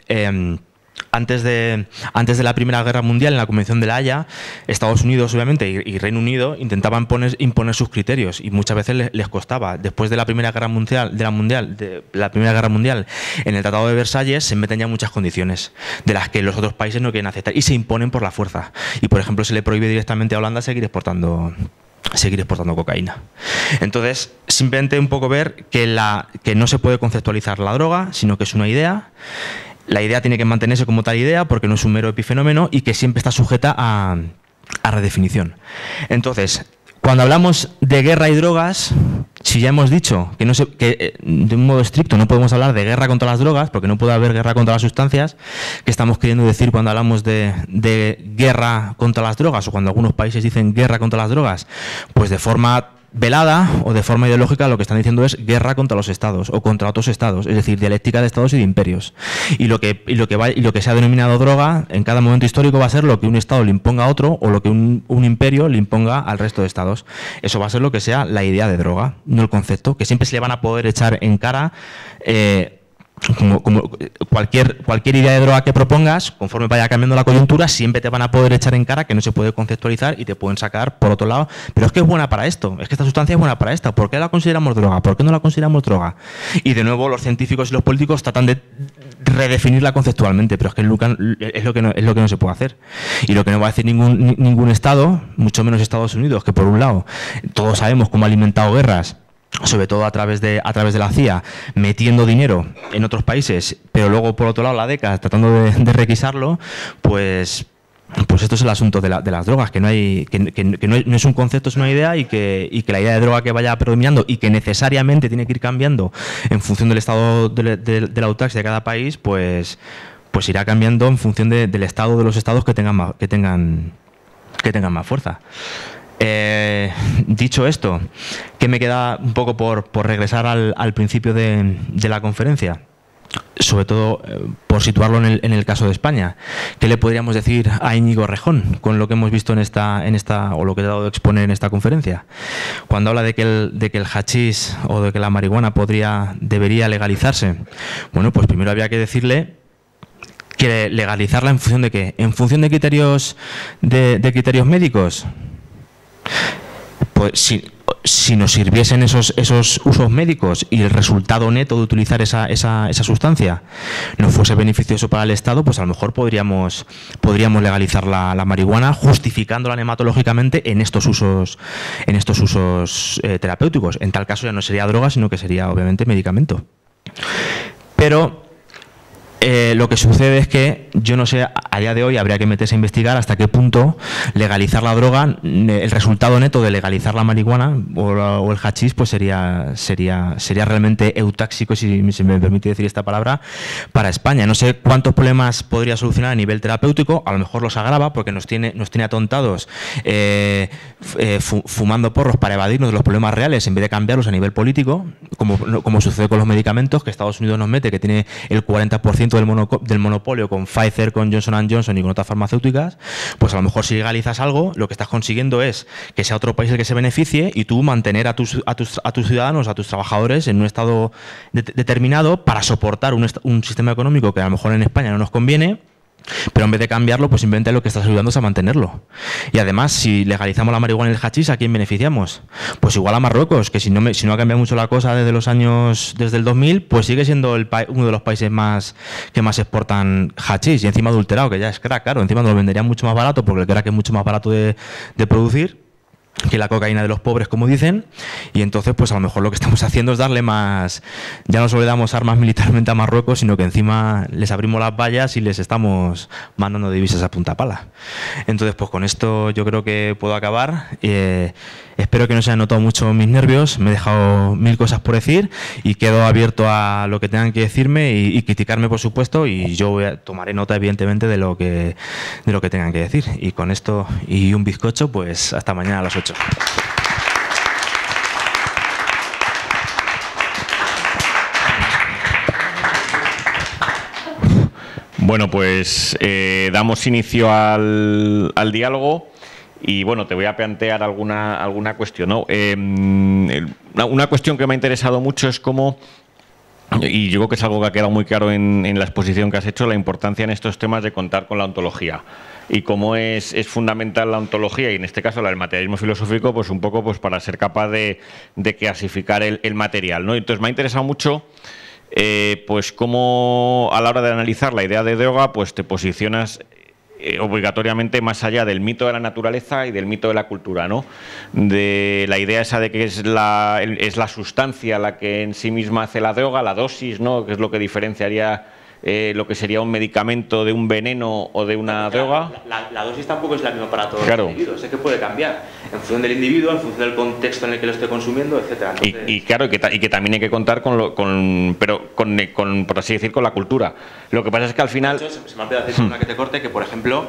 antes de la Primera Guerra Mundial, en la Convención de La Haya, Estados Unidos, obviamente, y Reino Unido intentaban imponer sus criterios, y muchas veces les costaba. Después de la Primera Guerra Mundial, en el Tratado de Versalles se meten ya muchas condiciones de las que los otros países no quieren aceptar y se imponen por la fuerza. Y, por ejemplo, se le prohíbe directamente a Holanda seguir exportando cocaína. Entonces, simplemente un poco ver que no se puede conceptualizar la droga, sino que es una idea. La idea tiene que mantenerse como tal idea porque no es un mero epifenómeno y que siempre está sujeta a redefinición. Entonces, cuando hablamos de guerra y drogas, si ya hemos dicho que de un modo estricto no podemos hablar de guerra contra las drogas, porque no puede haber guerra contra las sustancias, ¿qué estamos queriendo decir cuando hablamos de guerra contra las drogas, o cuando algunos países dicen guerra contra las drogas? Pues de forma velada o de forma ideológica lo que están diciendo es guerra contra los estados o contra otros estados, es decir, dialéctica de estados y de imperios. Y lo que se ha denominado droga en cada momento histórico va a ser lo que un estado le imponga a otro, o lo que un imperio le imponga al resto de estados. Eso va a ser lo que sea la idea de droga, no el concepto, que siempre se le van a poder echar en cara como cualquier idea de droga que propongas. Conforme vaya cambiando la coyuntura, siempre te van a poder echar en cara que no se puede conceptualizar y te pueden sacar por otro lado, pero es que es buena para esto, es que esta sustancia es buena para esta, ¿por qué la consideramos droga? ¿Por qué no la consideramos droga? Y de nuevo los científicos y los políticos tratan de redefinirla conceptualmente, pero es que es lo que no se puede hacer. Y lo que no va a decir ningún estado, mucho menos Estados Unidos, que por un lado todos sabemos cómo ha alimentado guerras, sobre todo a través de la CIA, metiendo dinero en otros países, pero luego por otro lado la DECA tratando de requisarlo, pues esto es el asunto de las drogas, que no es un concepto, es una idea, y que la idea de droga que vaya predominando y que necesariamente tiene que ir cambiando en función del estado de la autaxia de cada país, pues pues irá cambiando en función del estado de los estados que tengan más fuerza. Dicho esto, ¿qué me queda un poco por regresar al principio de la conferencia? Sobre todo por situarlo en el caso de España. ¿Qué le podríamos decir a Íñigo Errejón con lo que hemos visto en esta o lo que he dado de exponer en esta conferencia? Cuando habla de que el hachís o de que la marihuana debería legalizarse, bueno, pues primero había que decirle que legalizarla en función de ¿qué? En función de criterios criterios médicos. Pues si nos sirviesen esos usos médicos y el resultado neto de utilizar esa sustancia no fuese beneficioso para el Estado, pues a lo mejor podríamos legalizar la marihuana justificándola nematológicamente en estos usos terapéuticos. En tal caso ya no sería droga, sino que sería obviamente medicamento. Pero lo que sucede es que yo no sé, a día de hoy habría que meterse a investigar hasta qué punto legalizar la droga, el resultado neto de legalizar la marihuana o el hachís, pues sería realmente eutáxico, si se me permite decir esta palabra, para España. No sé cuántos problemas podría solucionar a nivel terapéutico, a lo mejor los agrava porque nos tiene atontados fumando porros para evadirnos de los problemas reales en vez de cambiarlos a nivel político, como sucede con los medicamentos, que Estados Unidos nos mete, que tiene el 40% del monopolio con Pfizer, con Johnson & Johnson y con otras farmacéuticas. Pues a lo mejor si legalizas algo, lo que estás consiguiendo es que sea otro país el que se beneficie y tú mantener a tus ciudadanos, a tus trabajadores en un estado determinado para soportar un sistema económico que a lo mejor en España no nos conviene, pero en vez de cambiarlo, pues simplemente lo que estás ayudando es a mantenerlo. Y además, si legalizamos la marihuana y el hachís, ¿a quién beneficiamos? Pues igual a Marruecos, que si no ha cambiado mucho la cosa desde el 2000, pues sigue siendo uno de los países que más exportan hachís, y encima adulterado, que ya es crack, claro, encima nos lo venderían mucho más barato, porque el crack es mucho más barato de producir que la cocaína de los pobres, como dicen, y entonces pues a lo mejor lo que estamos haciendo es darle más, ya no solo le damos armas militarmente a Marruecos, sino que encima les abrimos las vallas y les estamos mandando divisas a punta pala. Entonces pues con esto yo creo que puedo acabar. Espero que no se hayan notado mucho mis nervios, me he dejado 1000 cosas por decir y quedo abierto a lo que tengan que decirme y criticarme, por supuesto, y yo tomaré nota evidentemente de lo que tengan que decir. Y con esto y un bizcocho, pues hasta mañana a las 8. Bueno, pues damos inicio al diálogo. Y bueno, te voy a plantear alguna cuestión, ¿no? Una cuestión que me ha interesado mucho es cómo, y yo creo que es algo que ha quedado muy claro en la exposición que has hecho, la importancia en estos temas de contar con la ontología. Y cómo es fundamental la ontología, y en este caso el materialismo filosófico, pues un poco pues para ser capaz de clasificar el material, ¿no? Entonces me ha interesado mucho pues cómo a la hora de analizar la idea de droga, pues te posicionas obligatoriamente más allá del mito de la naturaleza y del mito de la cultura, ¿no? De la idea esa de que es la sustancia la que en sí misma hace la droga, la dosis, ¿no? Que es lo que diferenciaría lo que sería un medicamento de un veneno o de una droga. La dosis tampoco es la misma para todos claro. Los individuos, es que puede cambiar en función del individuo, en función del contexto en el que lo esté consumiendo, etcétera. Entonces... Y claro, y que también hay que contar con por así decir, con la cultura. Lo que pasa es que al final... De hecho, se me ha olvidado decir una que te corte, que por ejemplo...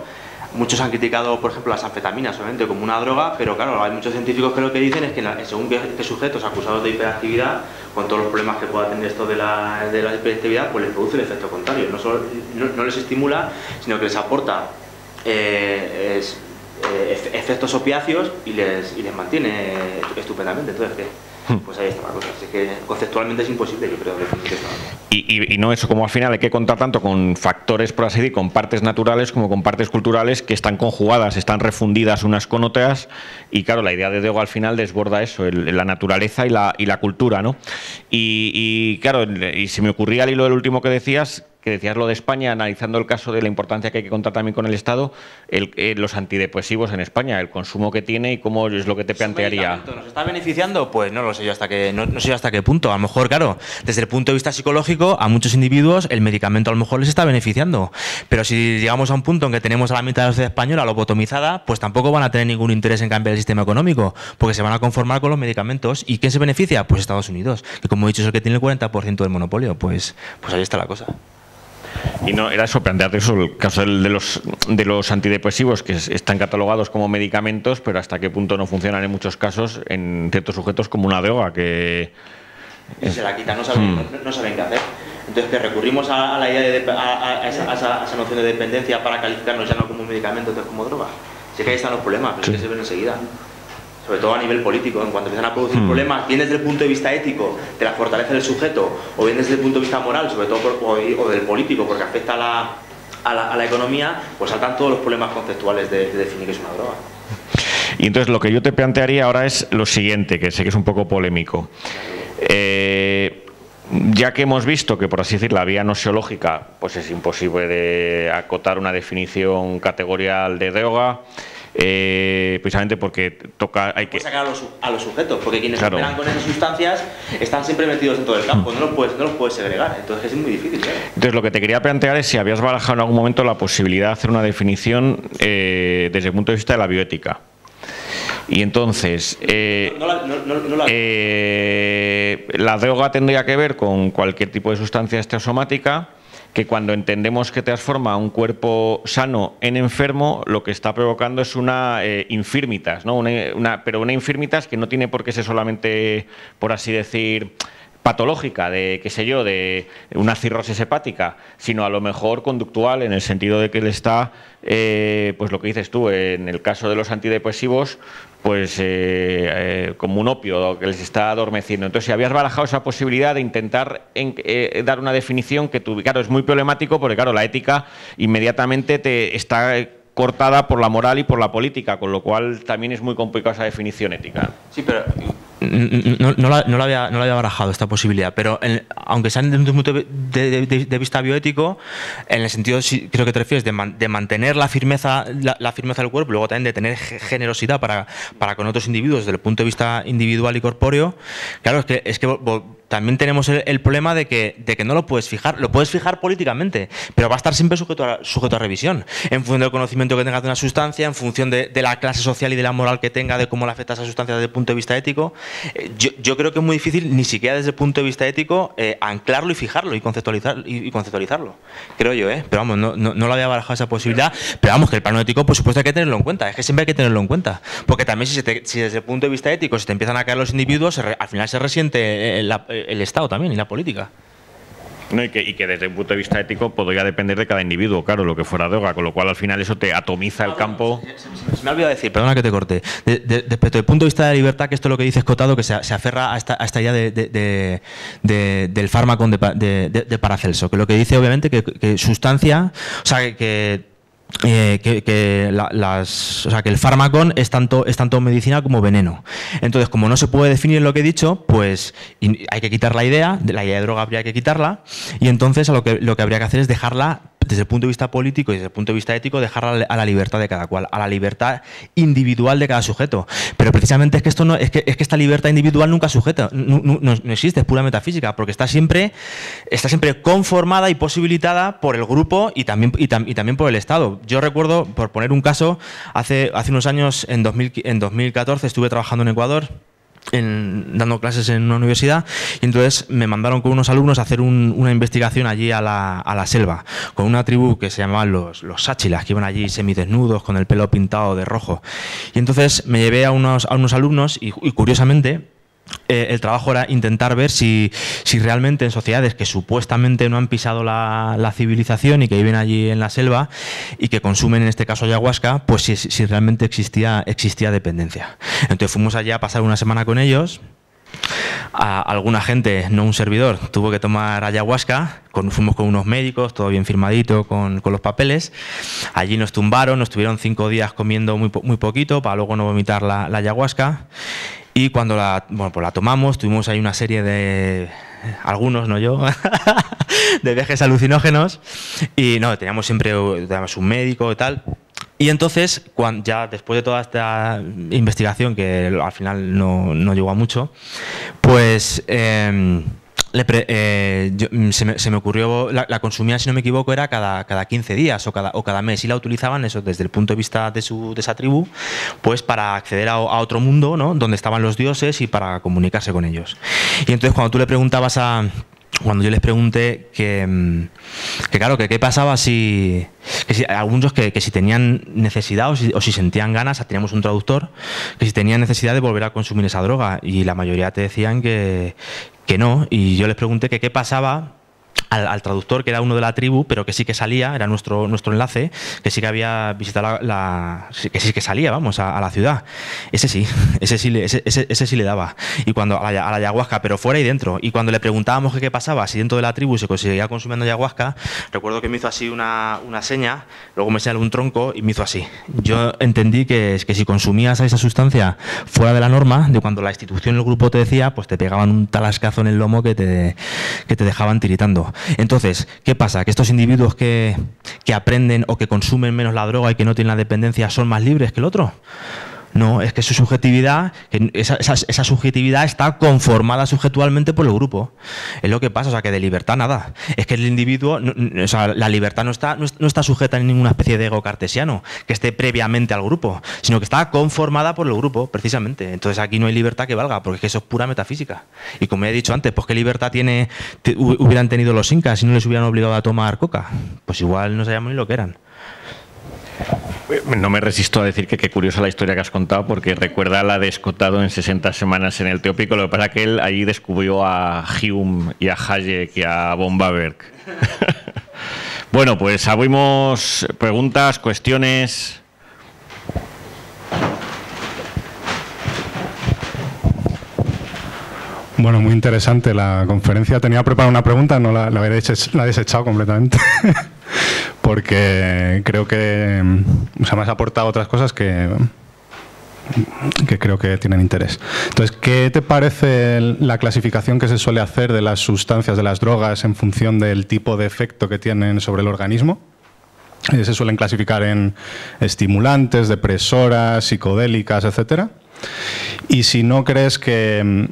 Muchos han criticado, por ejemplo, las anfetaminas solamente como una droga, pero claro, hay muchos científicos que lo que dicen es que según qué sujetos acusados de hiperactividad, con todos los problemas que pueda tener esto de la hiperactividad, pues les produce el efecto contrario. No les estimula, sino que les aporta efectos opiáceos y les mantiene estupendamente. Entonces, pues ahí está la cosa. Así que conceptualmente es imposible, yo creo, definir esto. Y no eso, como al final hay que contar tanto con factores, por así decir, con partes naturales como con partes culturales que están conjugadas, están refundidas unas con otras, y claro, la idea de droga al final desborda eso, la naturaleza y la cultura, ¿no? Y claro, y se me ocurría al hilo del último que decías lo de España, analizando el caso de la importancia que hay que contar también con el Estado, los antidepresivos en España, el consumo que tiene y cómo es lo que te plantearía. ¿Nos está beneficiando? Pues no lo sé yo hasta qué punto. A lo mejor, claro, desde el punto de vista psicológico, a muchos individuos el medicamento a lo mejor les está beneficiando. Pero si llegamos a un punto en que tenemos a la mitad de la sociedad española lobotomizada, pues tampoco van a tener ningún interés en cambiar el sistema económico, porque se van a conformar con los medicamentos. ¿Y quién se beneficia? Pues Estados Unidos, que como he dicho es el que tiene el 40% del monopolio. Pues ahí está la cosa. Y no era eso, plantearte eso, el caso de los antidepresivos que están catalogados como medicamentos, pero hasta qué punto no funcionan en muchos casos en ciertos sujetos como una droga que... Si se la quitan, no saben qué hacer. Entonces, que recurrimos a la idea a esa noción de dependencia para calificarnos ya no como un medicamento, entonces como droga. Sí que ahí están los problemas, pero es que se ven enseguida. Sobre todo a nivel político, en cuanto empiezan a producir problemas, bien desde el punto de vista ético, de la fortaleza del sujeto, o bien desde el punto de vista moral, sobre todo o del político, porque afecta a la economía, pues saltan todos los problemas conceptuales de definir qué es una droga. Y entonces lo que yo te plantearía ahora es lo siguiente, que sé que es un poco polémico. Ya que hemos visto que, por así decir, la vía noseológica pues es imposible de acotar una definición categorial de droga, precisamente porque hay que sacar a los sujetos, porque quienes operan con esas sustancias están siempre metidos dentro del campo, no los puedes segregar, entonces es muy difícil. Entonces lo que te quería plantear es si habías barajado en algún momento la posibilidad de hacer una definición desde el punto de vista de la bioética. Y entonces, la droga tendría que ver con cualquier tipo de sustancia extrasomática que cuando entendemos que transforma un cuerpo sano en enfermo, lo que está provocando es una infirmitas, ¿no? Pero una infirmitas que no tiene por qué ser solamente, por así decir, patológica, de qué sé yo, de una cirrosis hepática, sino a lo mejor conductual, en el sentido de que él está, pues lo que dices tú, en el caso de los antidepresivos, pues como un opio que les está adormeciendo. Entonces, si habías barajado esa posibilidad de intentar dar una definición que tú, claro, es muy problemático porque, claro, la ética inmediatamente te está cortada por la moral y por la política, con lo cual también es muy complicada esa definición ética. Sí, pero no la había barajado esta posibilidad, pero aunque sea desde un punto de vista bioético, en el sentido, creo que te refieres, de mantener la firmeza del cuerpo, luego también de tener generosidad para con otros individuos desde el punto de vista individual y corpóreo. Claro, es que también tenemos el problema de que no lo puedes fijar políticamente, pero va a estar siempre sujeto a revisión, en función del conocimiento que tengas de una sustancia, en función de la clase social y de la moral que tenga, de cómo le afecta a esa sustancia desde el punto de vista ético. Yo creo que es muy difícil, ni siquiera desde el punto de vista ético, anclarlo y fijarlo y conceptualizarlo. Creo yo, pero vamos, no lo había barajado esa posibilidad, pero vamos, que el plano ético, por supuesto, hay que tenerlo en cuenta, es que siempre hay que tenerlo en cuenta, porque también si desde el punto de vista ético se te empiezan a caer los individuos, al final se resiente el Estado también y la política. No, y que desde un punto de vista ético podría depender de cada individuo, claro, lo que fuera droga, con lo cual al final eso te atomiza el campo. Se me ha olvidado decir, perdona que te corte, respecto del punto de vista de la libertad, que esto es lo que dice Escotado, que se aferra a esta idea del fármaco de Paracelso, que lo que dice obviamente que sustancia, o sea, que el fármaco es tanto medicina como veneno. Entonces, como no se puede definir lo que he dicho, pues hay que quitar la idea de droga, habría que quitarla, y entonces lo que habría que hacer es dejarla, desde el punto de vista político y desde el punto de vista ético, dejarla a la libertad de cada cual, a la libertad individual de cada sujeto. Pero precisamente es que esto es que esta libertad individual nunca sujeta, no existe, es pura metafísica, porque está siempre conformada y posibilitada por el grupo y también por el Estado. Yo recuerdo, por poner un caso, hace unos años, en 2014, estuve trabajando en Ecuador, dando clases en una universidad, y entonces me mandaron con unos alumnos a hacer una investigación allí a la selva, con una tribu que se llamaban los sáchilas, que iban allí semidesnudos, con el pelo pintado de rojo. Y entonces me llevé a unos alumnos y curiosamente, el trabajo era intentar ver si realmente en sociedades que supuestamente no han pisado la civilización y que viven allí en la selva y que consumen en este caso ayahuasca, pues si realmente existía dependencia. Entonces fuimos allá a pasar una semana con ellos. Alguna gente, no un servidor, tuvo que tomar ayahuasca, fuimos con unos médicos, todo bien firmadito con los papeles. Allí nos tumbaron, nos tuvieron 5 días comiendo muy poquito para luego no vomitar la ayahuasca. Y cuando la tomamos, tuvimos ahí una serie de, algunos, no yo, de viajes alucinógenos, y no, teníamos siempre un médico y tal. Y entonces, ya después de toda esta investigación, que al final no llegó a mucho, pues se me ocurrió, la consumían, si no me equivoco, era cada 15 días o cada mes, y la utilizaban eso desde el punto de vista de esa tribu, pues para acceder a otro mundo, ¿no?, donde estaban los dioses y para comunicarse con ellos. Y entonces cuando tú le preguntabas a cuando yo les pregunté que claro, que qué pasaba si algunos que si tenían necesidad o si sentían ganas, teníamos un traductor, que si tenían necesidad de volver a consumir esa droga, y la mayoría te decían que no, y yo les pregunté que qué pasaba al traductor, que era uno de la tribu, pero que sí que salía, era nuestro enlace, que sí que había visitado que sí que salía, vamos, a la ciudad. Ese sí le daba. Y cuando a la ayahuasca, pero fuera y dentro. Y cuando le preguntábamos qué pasaba, si dentro de la tribu se seguía consumiendo ayahuasca, recuerdo que me hizo así una seña, luego me señaló un tronco y me hizo así. Yo entendí que si consumías esa sustancia fuera de la norma, de cuando la institución, el grupo te decía, pues te pegaban un talascazo en el lomo que te dejaban tiritando. Entonces, ¿qué pasa? ¿Que estos individuos que aprenden o que consumen menos la droga y que no tienen la dependencia son más libres que el otro? No, es que su subjetividad, esa subjetividad está conformada subjetualmente por el grupo. Es lo que pasa, o sea, que de libertad nada. Es que el individuo, o sea, la libertad no está sujeta en ninguna especie de ego cartesiano que esté previamente al grupo, sino que está conformada por el grupo, precisamente. Entonces aquí no hay libertad que valga, porque es que eso es pura metafísica. Y como he dicho antes, pues ¿qué libertad hubieran tenido los incas si no les hubieran obligado a tomar coca? Pues igual no sabíamos ni lo que eran. No me resisto a decir que qué curiosa la historia que has contado, porque recuerda la de Escotado en 60 semanas en el Teópico. Lo que pasa es que él allí descubrió a Hume y a Hayek y a von Baberg. Bueno, pues abrimos preguntas, cuestiones. Bueno, muy interesante la conferencia. Tenía preparada una pregunta, no la he desechado completamente. Porque creo que me has aportado otras cosas que creo que tienen interés. Entonces, ¿qué te parece la clasificación que se suele hacer de las sustancias, de las drogas, en función del tipo de efecto que tienen sobre el organismo? Se suelen clasificar en estimulantes, depresoras, psicodélicas, etcétera. Y si no crees que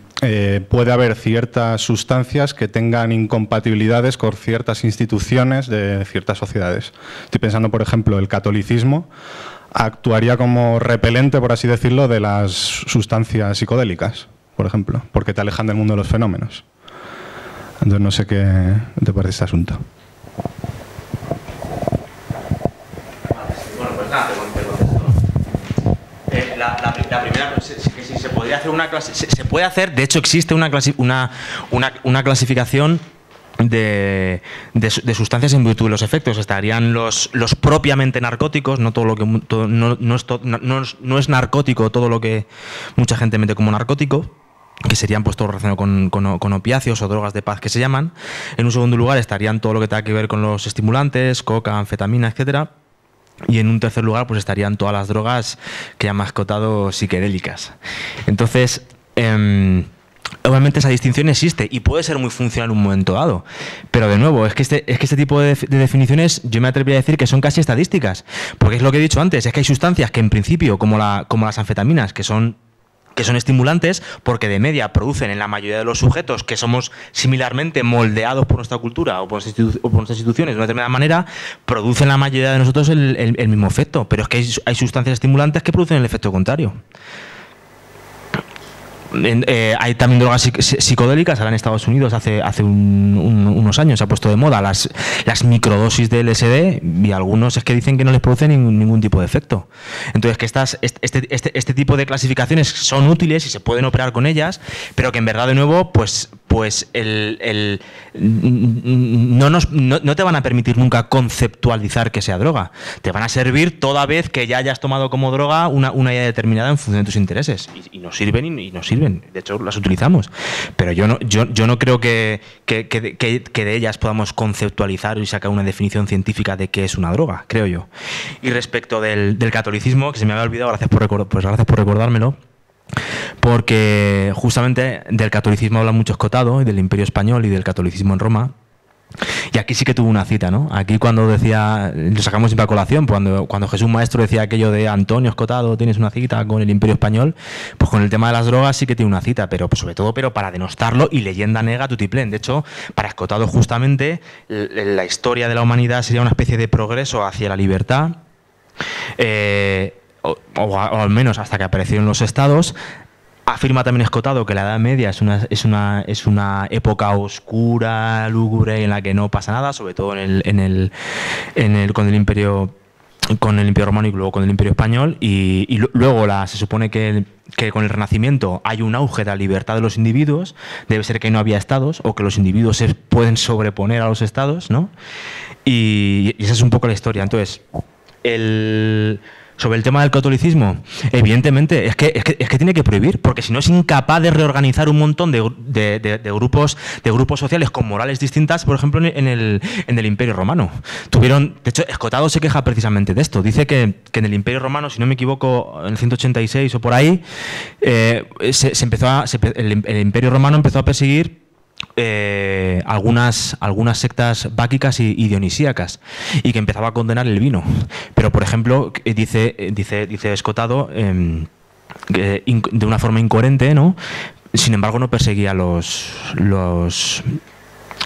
puede haber ciertas sustancias que tengan incompatibilidades con ciertas instituciones de ciertas sociedades. Estoy pensando, por ejemplo, el catolicismo actuaría como repelente, por así decirlo, de las sustancias psicodélicas, por ejemplo, porque te alejan del mundo de los fenómenos. Entonces no sé qué te parece este asunto. Bueno, pues nada, te contesto. La primera, si se podría hacer una clase, se puede hacer, de hecho existe una clasificación de sustancias en virtud de los efectos. Estarían los propiamente narcóticos, no todo lo que no es narcótico todo lo que mucha gente mete como narcótico, que serían pues todo relacionado con opiáceos o drogas de paz que se llaman. En un segundo lugar estarían todo lo que tenga que ver con los estimulantes, coca, anfetamina, etcétera. Y en un tercer lugar pues estarían todas las drogas que ya mascotado psiquedélicas. Entonces, obviamente esa distinción existe y puede ser muy funcional en un momento dado. Pero de nuevo, es que este tipo de definiciones yo me atrevería a decir que son casi estadísticas. Porque es lo que he dicho antes, es que hay sustancias que en principio, como las anfetaminas, que son estimulantes, porque de media producen en la mayoría de los sujetos que somos similarmente moldeados por nuestra cultura o por nuestras instituciones de una determinada manera, producen la mayoría de nosotros el mismo efecto. Pero es que hay sustancias estimulantes que producen el efecto contrario. Hay también drogas psicodélicas. Ahora en Estados Unidos hace unos años se ha puesto de moda las microdosis de LSD, y algunos es que dicen que no les producen ningún tipo de efecto. Entonces que este tipo de clasificaciones son útiles y se pueden operar con ellas, pero que en verdad de nuevo pues no te van a permitir nunca conceptualizar que sea droga. Te van a servir toda vez que ya hayas tomado como droga una idea determinada en función de tus intereses, y nos sirven y nos sirven. De hecho, las utilizamos. Pero yo no creo que de ellas podamos conceptualizar y sacar una definición científica de qué es una droga, creo yo. Y respecto del catolicismo, que se me había olvidado, gracias por recordármelo, porque justamente del catolicismo habla mucho Escotado, y del Imperio Español y del catolicismo en Roma. Y aquí sí que tuvo una cita, ¿no? Aquí cuando decía, lo sacamos siempre a colación, cuando Jesús Maestro decía aquello de Antonio Escotado, tienes una cita con el Imperio Español, pues con el tema de las drogas sí que tiene una cita, pero pues sobre todo para denostarlo, y leyenda nega tutiplén. De hecho, para Escotado justamente la historia de la humanidad sería una especie de progreso hacia la libertad, o al menos hasta que aparecieron los estados, Afirma también Escotado que la Edad Media es una época oscura, lúgubre, en la que no pasa nada, sobre todo con el Imperio Romano y luego con el Imperio Español, y luego se supone que con el Renacimiento hay un auge de la libertad de los individuos. Debe ser que no había estados, o que los individuos se pueden sobreponer a los estados, ¿no? Y esa es un poco la historia. Entonces, sobre el tema del catolicismo, evidentemente es que tiene que prohibir, porque si no es incapaz de reorganizar un montón de grupos sociales con morales distintas, por ejemplo, en el Imperio Romano. De hecho, Escotado se queja precisamente de esto. Dice que en el Imperio Romano, si no me equivoco, en el 186 o por ahí, el Imperio Romano empezó a perseguir algunas sectas báquicas y dionisíacas, y que empezaba a condenar el vino. Pero, por ejemplo, dice Escotado de una forma incoherente, ¿no? Sin embargo, no perseguía los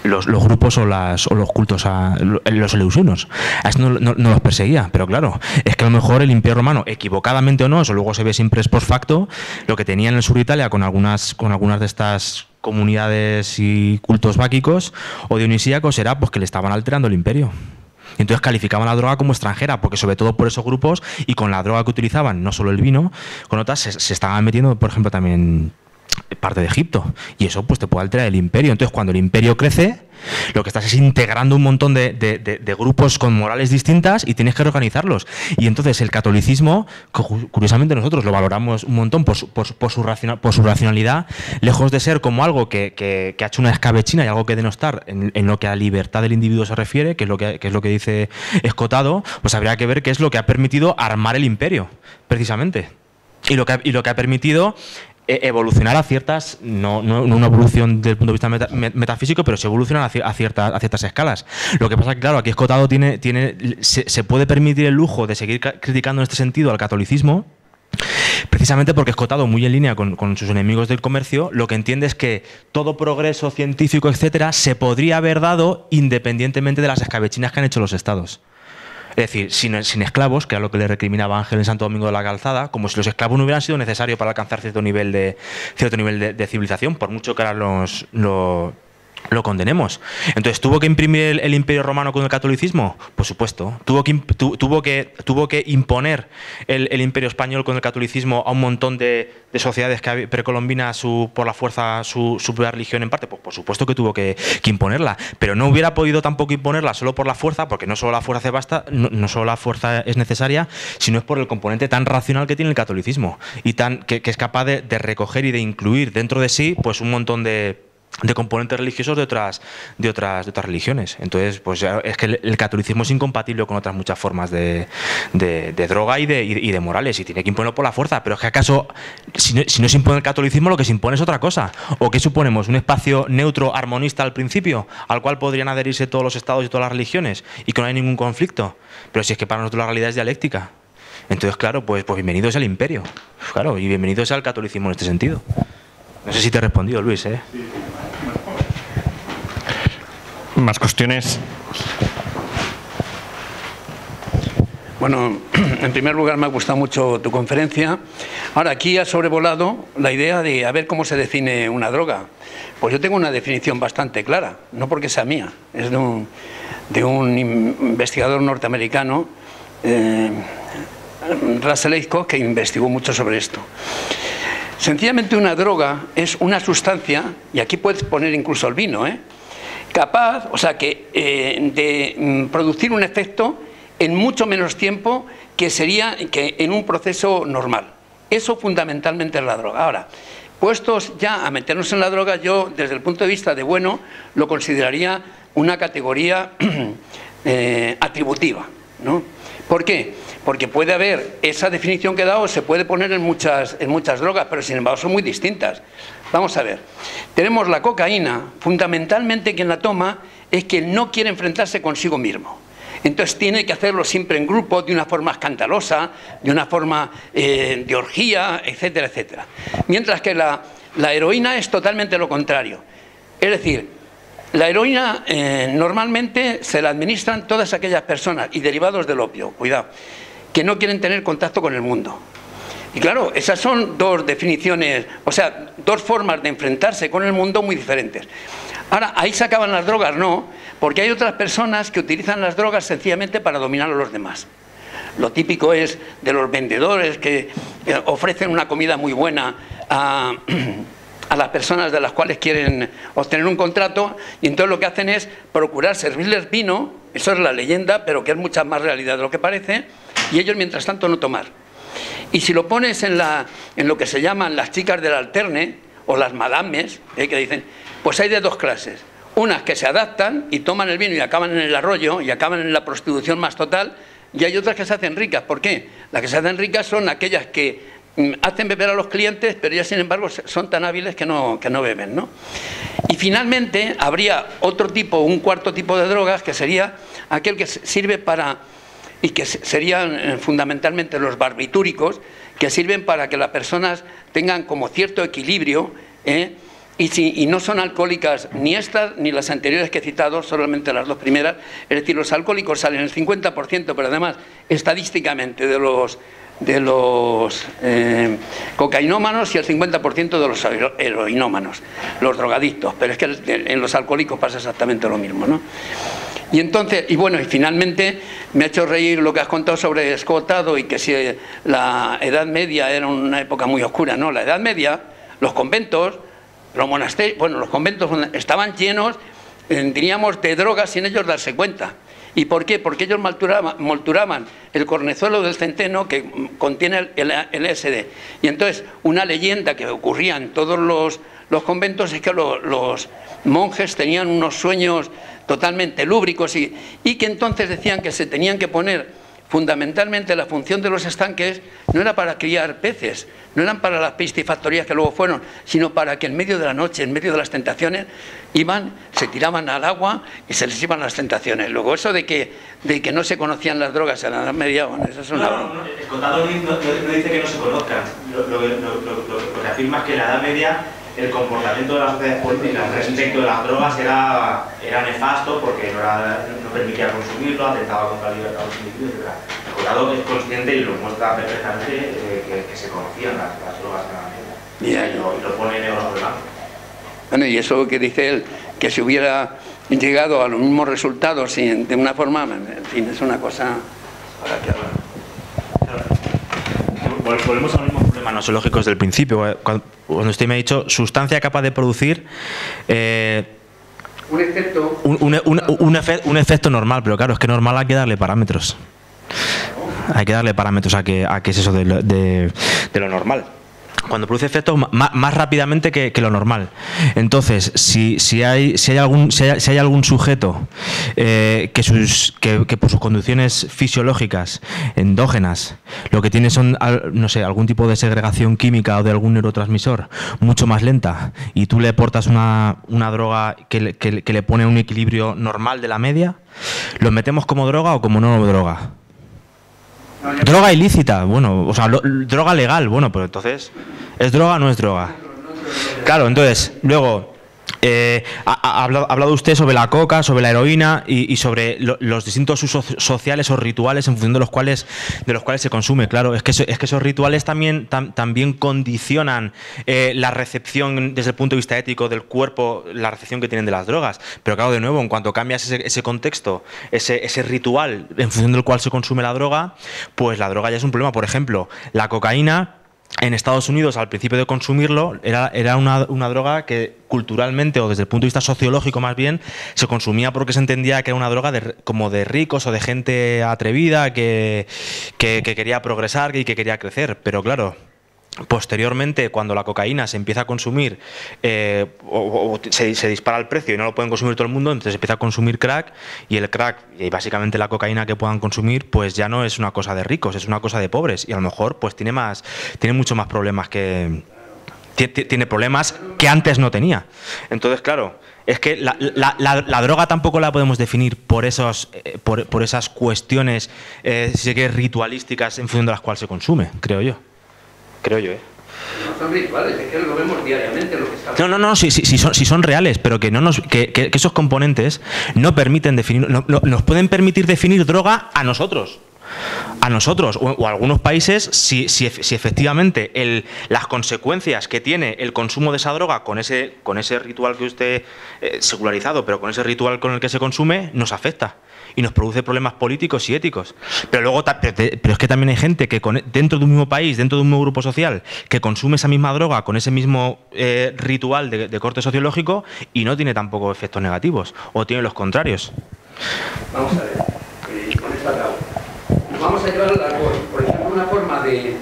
grupos o los cultos a los eleusinos. A eso no los perseguía. Pero claro, es que a lo mejor el Imperio Romano, equivocadamente o no, eso luego se ve siempre post facto, lo que tenía en el sur de Italia con algunas de estas comunidades y cultos báquicos o dionisíacos era pues que le estaban alterando el imperio. Y entonces calificaban la droga como extranjera, porque sobre todo por esos grupos y con la droga que utilizaban, no solo el vino, con otras se estaban metiendo, por ejemplo, también parte de Egipto, y eso pues te puede alterar el imperio. Entonces, cuando el imperio crece, lo que estás es integrando un montón de grupos con morales distintas y tienes que reorganizarlos. Y entonces el catolicismo, curiosamente nosotros lo valoramos un montón por su racionalidad, lejos de ser como algo que ha hecho una escabechina y algo que denostar en lo que a la libertad del individuo se refiere, que es lo que dice Escotado, pues habría que ver qué es lo que ha permitido armar el imperio, precisamente. Y lo que ha permitido evolucionar a ciertas, no una evolución desde el punto de vista metafísico, pero se evolucionan a ciertas escalas. Lo que pasa es que, claro, aquí Escotado se puede permitir el lujo de seguir criticando en este sentido al catolicismo, precisamente porque Escotado, muy en línea con sus enemigos del comercio, lo que entiende es que todo progreso científico, etcétera, se podría haber dado independientemente de las escabechinas que han hecho los estados. Es decir, sin esclavos, que era lo que le recriminaba Ángel en Santo Domingo de la Calzada, como si los esclavos no hubieran sido necesarios para alcanzar cierto nivel de civilización, por mucho que ahora lo condenemos. Entonces, ¿tuvo que imprimir el Imperio Romano con el catolicismo? Por supuesto. ¿Tuvo que imponer el Imperio Español con el catolicismo a un montón de sociedades precolombinas por la fuerza su propia religión en parte? Pues por supuesto que tuvo que imponerla, pero no hubiera podido tampoco imponerla solo por la fuerza, porque no solo la fuerza no solo la fuerza es necesaria, sino es por el componente tan racional que tiene el catolicismo y que es capaz de recoger y de incluir dentro de sí pues un montón de componentes religiosos de otras religiones. Entonces, pues es que el catolicismo es incompatible con otras muchas formas de droga y de morales, y tiene que imponerlo por la fuerza. Pero es que acaso, si no se impone el catolicismo, lo que se impone es otra cosa. ¿O qué suponemos? ¿Un espacio neutro, armonista al principio, al cual podrían adherirse todos los estados y todas las religiones y que no hay ningún conflicto? Pero si es que para nosotros la realidad es dialéctica. Entonces, claro, pues bienvenidos al imperio. Claro, y bienvenidos al catolicismo en este sentido. No sé si te he respondido, Luis, ¿eh? ¿Más cuestiones? Bueno, en primer lugar me ha gustado mucho tu conferencia. Ahora, aquí has sobrevolado la idea de a ver cómo se define una droga. Pues yo tengo una definición bastante clara, no porque sea mía, es de un investigador norteamericano, Russell Aycock, que investigó mucho sobre esto. Sencillamente una droga es una sustancia, y aquí puedes poner incluso el vino, capaz, o sea, de producir un efecto en mucho menos tiempo que sería que en un proceso normal. Eso fundamentalmente es la droga. Ahora, puestos ya a meternos en la droga, yo desde el punto de vista de bueno lo consideraría una categoría atributiva, ¿no? ¿Por qué? Porque puede haber esa definición que he dado, se puede poner en muchas drogas, pero sin embargo son muy distintas. Vamos a ver, tenemos la cocaína, fundamentalmente quien la toma es quien no quiere enfrentarse consigo mismo. Entonces tiene que hacerlo siempre en grupo, de una forma escandalosa, de una forma de orgía, etcétera, etcétera. Mientras que la heroína es totalmente lo contrario. Es decir, la heroína normalmente se la administran todas aquellas personas, y derivados del opio, cuidado, que no quieren tener contacto con el mundo. Y claro, esas son dos definiciones, o sea, dos formas de enfrentarse con el mundo muy diferentes. Ahora, ¿ahí se acaban las drogas? No, porque hay otras personas que utilizan las drogas sencillamente para dominar a los demás. Lo típico es de los vendedores que ofrecen una comida muy buena a las personas de las cuales quieren obtener un contrato, y entonces lo que hacen es procurar servirles vino, eso es la leyenda, pero que es mucha más realidad de lo que parece, y ellos mientras tanto no tomar. Y si lo pones en lo que se llaman las chicas del alterne, o las madames, que dicen, pues hay de dos clases. Unas que se adaptan y toman el vino y acaban en el arroyo, y acaban en la prostitución más total, y hay otras que se hacen ricas. ¿Por qué? Las que se hacen ricas son aquellas que hacen beber a los clientes, pero ya sin embargo son tan hábiles que no beben, ¿no? Y finalmente habría otro tipo, un cuarto tipo de drogas, que sería aquel que sirve para, y que serían fundamentalmente los barbitúricos, que sirven para que las personas tengan como cierto equilibrio, y no son alcohólicas ni estas ni las anteriores que he citado, solamente las dos primeras. Es decir, los alcohólicos salen el 50%, pero además estadísticamente de los cocainómanos, y el 50% de los heroinómanos, los drogadictos. Pero es que en los alcohólicos pasa exactamente lo mismo, ¿no? Y entonces, y bueno, y finalmente me ha hecho reír lo que has contado sobre Escotado, y que si la Edad Media era una época muy oscura. No, la Edad Media, los conventos, los monasterios, bueno, los conventos estaban llenos, diríamos, de drogas sin ellos darse cuenta. ¿Y por qué? Porque ellos molturaban el cornezuelo del centeno, que contiene el LSD. Y entonces, una leyenda que ocurría en todos los conventos es que los monjes tenían unos sueños totalmente lúbricos, y que entonces decían que se tenían que poner, fundamentalmente la función de los estanques no era para criar peces, no eran para las piscifactorías que luego fueron, sino para que en medio de la noche, en medio de las tentaciones, se tiraban al agua y se les iban las tentaciones. Luego eso de que no se conocían las drogas en la Edad Media, bueno, eso es una broma. No, el contador no dice que no se conozcan. Lo que afirma es que en la Edad Media el comportamiento de las sociedades políticas respecto de las drogas era nefasto, porque no permitía consumirlo, atentaba contra la libertad de los individuos, etc. El contador es consciente y lo muestra perfectamente que se conocían las drogas en la Edad Media. Y lo pone negro sobre blanco. Bueno, y eso que dice él, que si hubiera llegado a los mismos resultados de una forma, en fin, es una cosa para que volvemos a los mismos problemas nosológicos del principio. Cuando usted me ha dicho sustancia capaz de producir un efecto normal, pero claro, es que normal hay que darle parámetros. Hay que darle parámetros a qué es eso de lo normal. Cuando produce efectos más rápidamente que lo normal. Entonces, si hay algún sujeto que por sus condiciones fisiológicas, endógenas, lo que tiene son, no sé, algún tipo de segregación química o de algún neurotransmisor mucho más lenta, y tú le aportas una droga que le pone un equilibrio normal de la media, ¿lo metemos como droga o como no droga? Droga ilícita, bueno, o sea, droga legal, bueno, pero entonces, ¿es droga o no es droga? Claro, entonces, luego, ha hablado usted sobre la coca, sobre la heroína y sobre los distintos usos sociales o rituales en función de los cuales se consume. Claro, es que esos rituales también condicionan la recepción desde el punto de vista ético del cuerpo, la recepción que tienen de las drogas. Pero claro, de nuevo, en cuanto cambias ese contexto, ese ritual en función del cual se consume la droga, pues la droga ya es un problema. Por ejemplo, la cocaína, en Estados Unidos, al principio de consumirlo, era una droga que culturalmente, o desde el punto de vista sociológico más bien, se consumía porque se entendía que era una droga como de ricos o de gente atrevida que quería progresar y que quería crecer. Pero claro, posteriormente, cuando la cocaína se empieza a consumir, se dispara el precio y no lo pueden consumir todo el mundo, entonces se empieza a consumir crack, y el crack y básicamente la cocaína que puedan consumir, pues ya no es una cosa de ricos, es una cosa de pobres, y a lo mejor pues tiene mucho más problemas tiene problemas que antes no tenía. Entonces, claro, es que la droga tampoco la podemos definir por esas cuestiones, si se quiere, ritualísticas en función de las cuales se consume, creo yo. No son rituales, es que lo vemos diariamente lo que está. No, sí son reales, pero que esos componentes no permiten definir, nos pueden permitir definir droga a nosotros. a nosotros o a algunos países si efectivamente las consecuencias que tiene el consumo de esa droga con ese ritual que usted secularizado, pero con ese ritual con el que se consume, nos afecta y nos produce problemas políticos y éticos. Pero luego pero es que también hay gente que dentro de un mismo país, dentro de un mismo grupo social, que consume esa misma droga con ese mismo ritual de corte sociológico y no tiene tampoco efectos negativos, o tiene los contrarios. Vamos a ver, con esto acabo. Vamos a llevar al alcohol. Por ejemplo, una forma de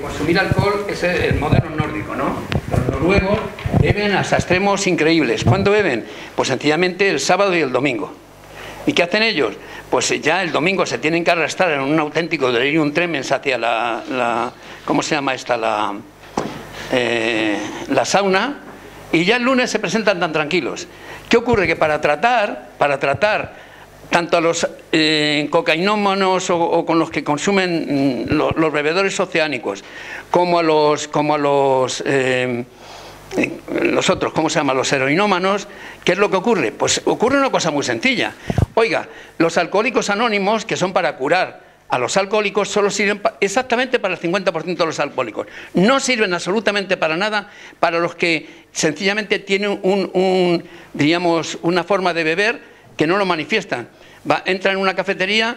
consumir alcohol es el modelo nórdico, ¿no? Los noruegos beben hasta extremos increíbles. ¿Cuándo beben? Pues sencillamente el sábado y el domingo. ¿Y qué hacen ellos? Pues ya el domingo se tienen que arrastrar en un auténtico delirium tremens hacia la ¿cómo se llama esta? La sauna, y ya el lunes se presentan tan tranquilos. ¿Qué ocurre? Que para tratar tanto a los cocainómanos o con los que consumen los bebedores oceánicos, como a los otros, ¿cómo se llama? Los heroinómanos, ¿qué es lo que ocurre? Pues ocurre una cosa muy sencilla. Oiga, los alcohólicos anónimos, que son para curar a los alcohólicos, solo sirven exactamente para el 50% de los alcohólicos. No sirven absolutamente para nada para los que sencillamente tienen diríamos, una forma de beber que no lo manifiestan. Entran en una cafetería,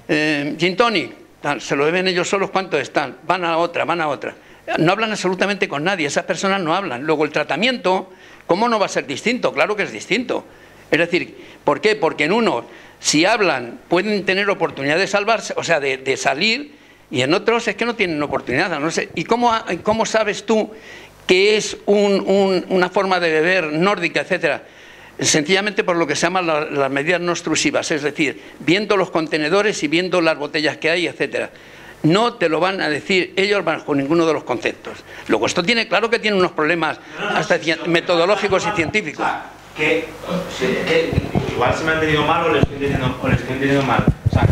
gin tonic, se lo beben ellos solos, ¿cuánto están? Van a otra. No hablan absolutamente con nadie, esas personas no hablan. Luego el tratamiento, ¿cómo no va a ser distinto? Claro que es distinto. Es decir, ¿por qué? Porque en uno, si hablan, pueden tener oportunidad de salvarse, o sea, de salir, y en otros es que no tienen oportunidad. No sé. ¿Y cómo sabes tú que es una forma de beber nórdica, etcétera? Sencillamente por lo que se llaman las medidas no extrusivas, es decir, viendo los contenedores y viendo las botellas que hay, etcétera. No te lo van a decir ellos bajo ninguno de los conceptos. Luego, esto claro que tiene unos problemas hasta metodológicos y científicos. Que igual se me ha entendido mal o le estoy entendiendo mal. O sea,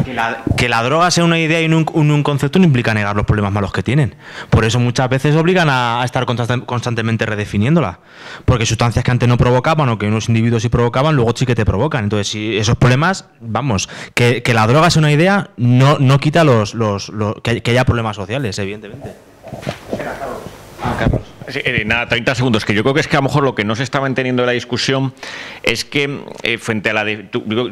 que la droga sea una idea y un concepto no implica negar los problemas malos que tienen. Por eso muchas veces obligan a estar constantemente redefiniéndola. Porque sustancias que antes no provocaban o que unos individuos sí provocaban, luego sí que te provocan. Entonces, si esos problemas, vamos, que la droga sea una idea no quita que haya problemas sociales, evidentemente. Carlos. Sí, nada, 30 segundos, que yo creo que es que a lo mejor lo que no se estaba entendiendo de la discusión es que frente a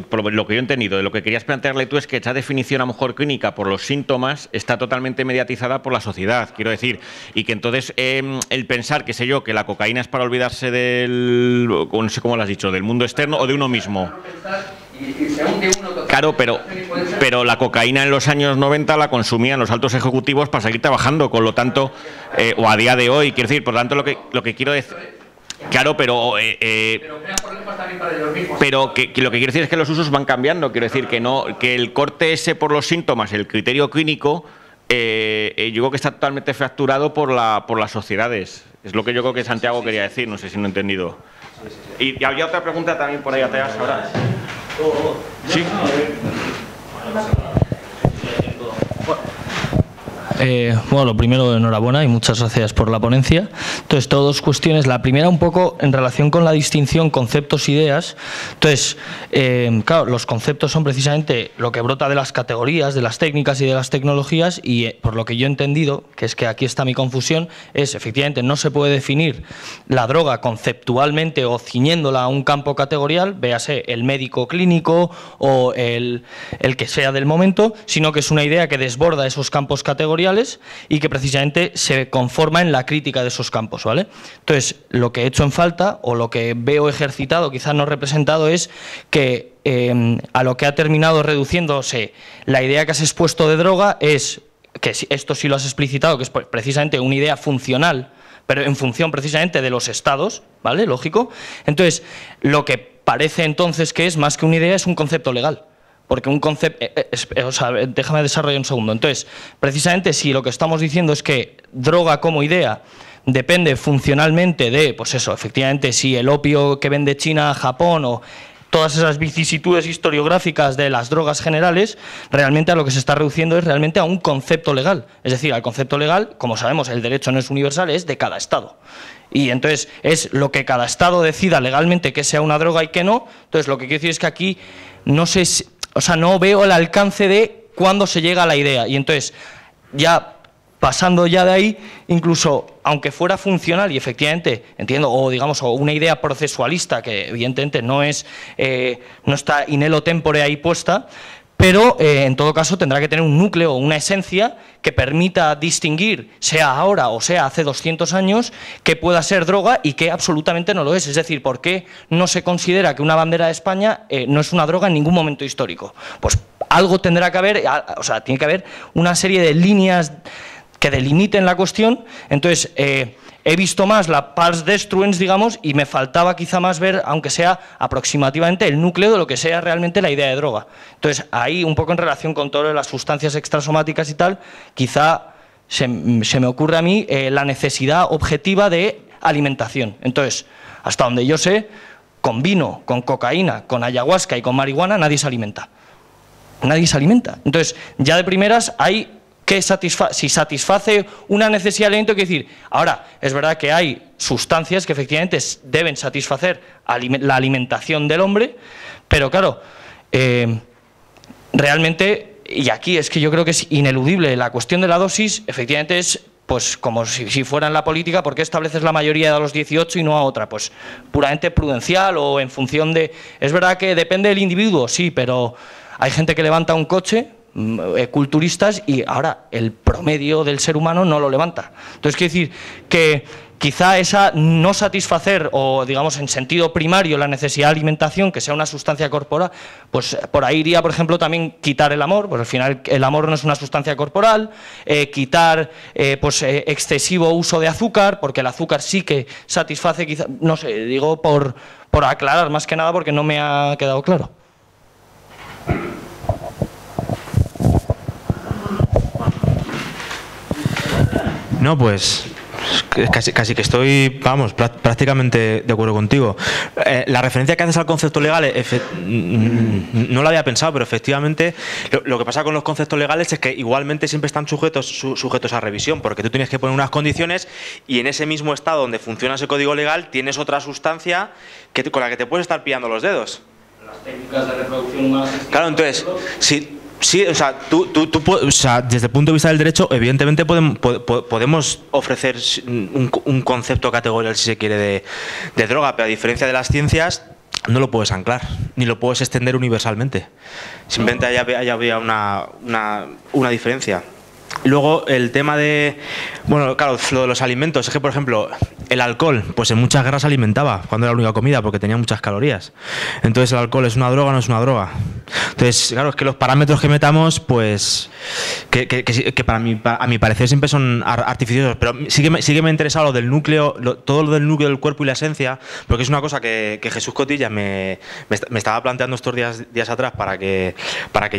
por lo que yo he entendido, de lo que querías plantearle tú es que esa definición a lo mejor clínica por los síntomas está totalmente mediatizada por la sociedad, quiero decir, y que entonces el pensar, qué sé yo, que la cocaína es para olvidarse no sé cómo lo has dicho, del mundo externo o de uno mismo. Claro, pero la cocaína en los años 90 la consumían los altos ejecutivos para seguir trabajando, con lo tanto, o a día de hoy, quiero decir, por lo tanto lo que quiero decir, claro, pero que lo que quiero decir es que los usos van cambiando, quiero decir que el corte ese por los síntomas, el criterio clínico, yo creo que está totalmente fracturado por las sociedades. Es lo que yo creo que Santiago quería decir, no sé si no he entendido. Y había otra pregunta también por ahí atrás ahora. Sí. Bueno, lo primero, enhorabuena y muchas gracias por la ponencia. Entonces, dos cuestiones. La primera, un poco en relación con la distinción conceptos-ideas. Entonces, claro, los conceptos son precisamente lo que brota de las categorías, de las técnicas y de las tecnologías, y por lo que yo he entendido, que es que aquí está mi confusión, es efectivamente no se puede definir la droga conceptualmente o ciñéndola a un campo categorial, véase el médico clínico o el que sea del momento, sino que es una idea que desborda esos campos categoriales y que precisamente se conforma en la crítica de esos campos, ¿vale? Entonces, lo que he hecho en falta, o lo que veo ejercitado, quizás no representado, es que a lo que ha terminado reduciéndose la idea que has expuesto de droga es, que esto sí lo has explicitado, que es precisamente una idea funcional, pero en función precisamente de los estados, ¿vale? Lógico. Entonces, lo que parece entonces que es, más que una idea, es un concepto legal. Porque un concepto, o sea, déjame desarrollar un segundo. Entonces, precisamente si lo que estamos diciendo es que droga como idea depende funcionalmente de, pues eso, efectivamente, si el opio que vende China a Japón o todas esas vicisitudes historiográficas de las drogas generales, realmente a lo que se está reduciendo es realmente a un concepto legal. Es decir, al concepto legal, como sabemos, el derecho no es universal, es de cada Estado. Y entonces es lo que cada Estado decida legalmente que sea una droga y que no. Entonces, lo que quiero decir es que aquí no sé si, o sea, no veo el alcance de cuándo se llega a la idea. Y entonces, ya pasando ya de ahí, incluso aunque fuera funcional y efectivamente, entiendo, o digamos, o una idea procesualista que evidentemente no está in ello tempore ahí puesta, pero en todo caso tendrá que tener un núcleo o una esencia que permita distinguir, sea ahora o sea hace 200 años, que pueda ser droga y que absolutamente no lo es. Es decir, ¿por qué no se considera que una bandera de España no es una droga en ningún momento histórico? Pues algo tendrá que haber, o sea, tiene que haber una serie de líneas que delimiten la cuestión. Entonces, he visto más la pars destruens, digamos, y me faltaba quizá más ver, aunque sea aproximativamente, el núcleo de lo que sea realmente la idea de droga. Entonces, ahí, un poco en relación con todo las sustancias extrasomáticas y tal, quizá se me ocurre a mí la necesidad objetiva de alimentación. Entonces, hasta donde yo sé, con vino, con cocaína, con ayahuasca y con marihuana, nadie se alimenta. Nadie se alimenta. Entonces, ya de primeras hay que si satisface una necesidad de alimento, quiere decir, ahora, es verdad que hay sustancias que efectivamente deben satisfacer la alimentación del hombre, pero claro, realmente, y aquí es que yo creo que es ineludible, la cuestión de la dosis, efectivamente es, pues como si fuera en la política, ¿por qué estableces la mayoría a los 18 y no a otra? Pues puramente prudencial o en función de... Es verdad que depende del individuo, sí, pero hay gente que levanta un coche, culturistas, y ahora el promedio del ser humano no lo levanta. Entonces, quiere decir que quizá esa no satisfacer, o digamos en sentido primario, la necesidad de alimentación, que sea una sustancia corporal, pues por ahí iría, por ejemplo, también quitar el amor, pues al final el amor no es una sustancia corporal, quitar excesivo uso de azúcar, porque el azúcar sí que satisface, quizá, no sé, digo por aclarar más que nada, porque no me ha quedado claro. No, pues casi que estoy, vamos, prácticamente de acuerdo contigo. La referencia que haces al concepto legal, no la había pensado, pero efectivamente lo que pasa con los conceptos legales es que igualmente siempre están sujetos a revisión, porque tú tienes que poner unas condiciones y en ese mismo estado donde funciona ese código legal tienes otra sustancia con la que te puedes estar pillando los dedos. Las técnicas de reproducción humana. Claro, entonces, sí, o sea, o sea, desde el punto de vista del derecho, evidentemente podemos ofrecer un concepto categorial, si se quiere, de droga, pero a diferencia de las ciencias, no lo puedes anclar, ni lo puedes extender universalmente. Simplemente había una diferencia. Luego, el tema de... Bueno, claro, lo de los alimentos. Es que, por ejemplo, el alcohol, pues en muchas guerras se alimentaba cuando era la única comida, porque tenía muchas calorías. Entonces, ¿el alcohol es una droga o no es una droga? Entonces, claro, es que los parámetros que metamos, pues... Que a mi parecer siempre son artificiosos. Pero sí que me ha interesado lo del núcleo, todo lo del núcleo del cuerpo y la esencia, porque es una cosa que Jesús Cotilla me estaba planteando estos días atrás para que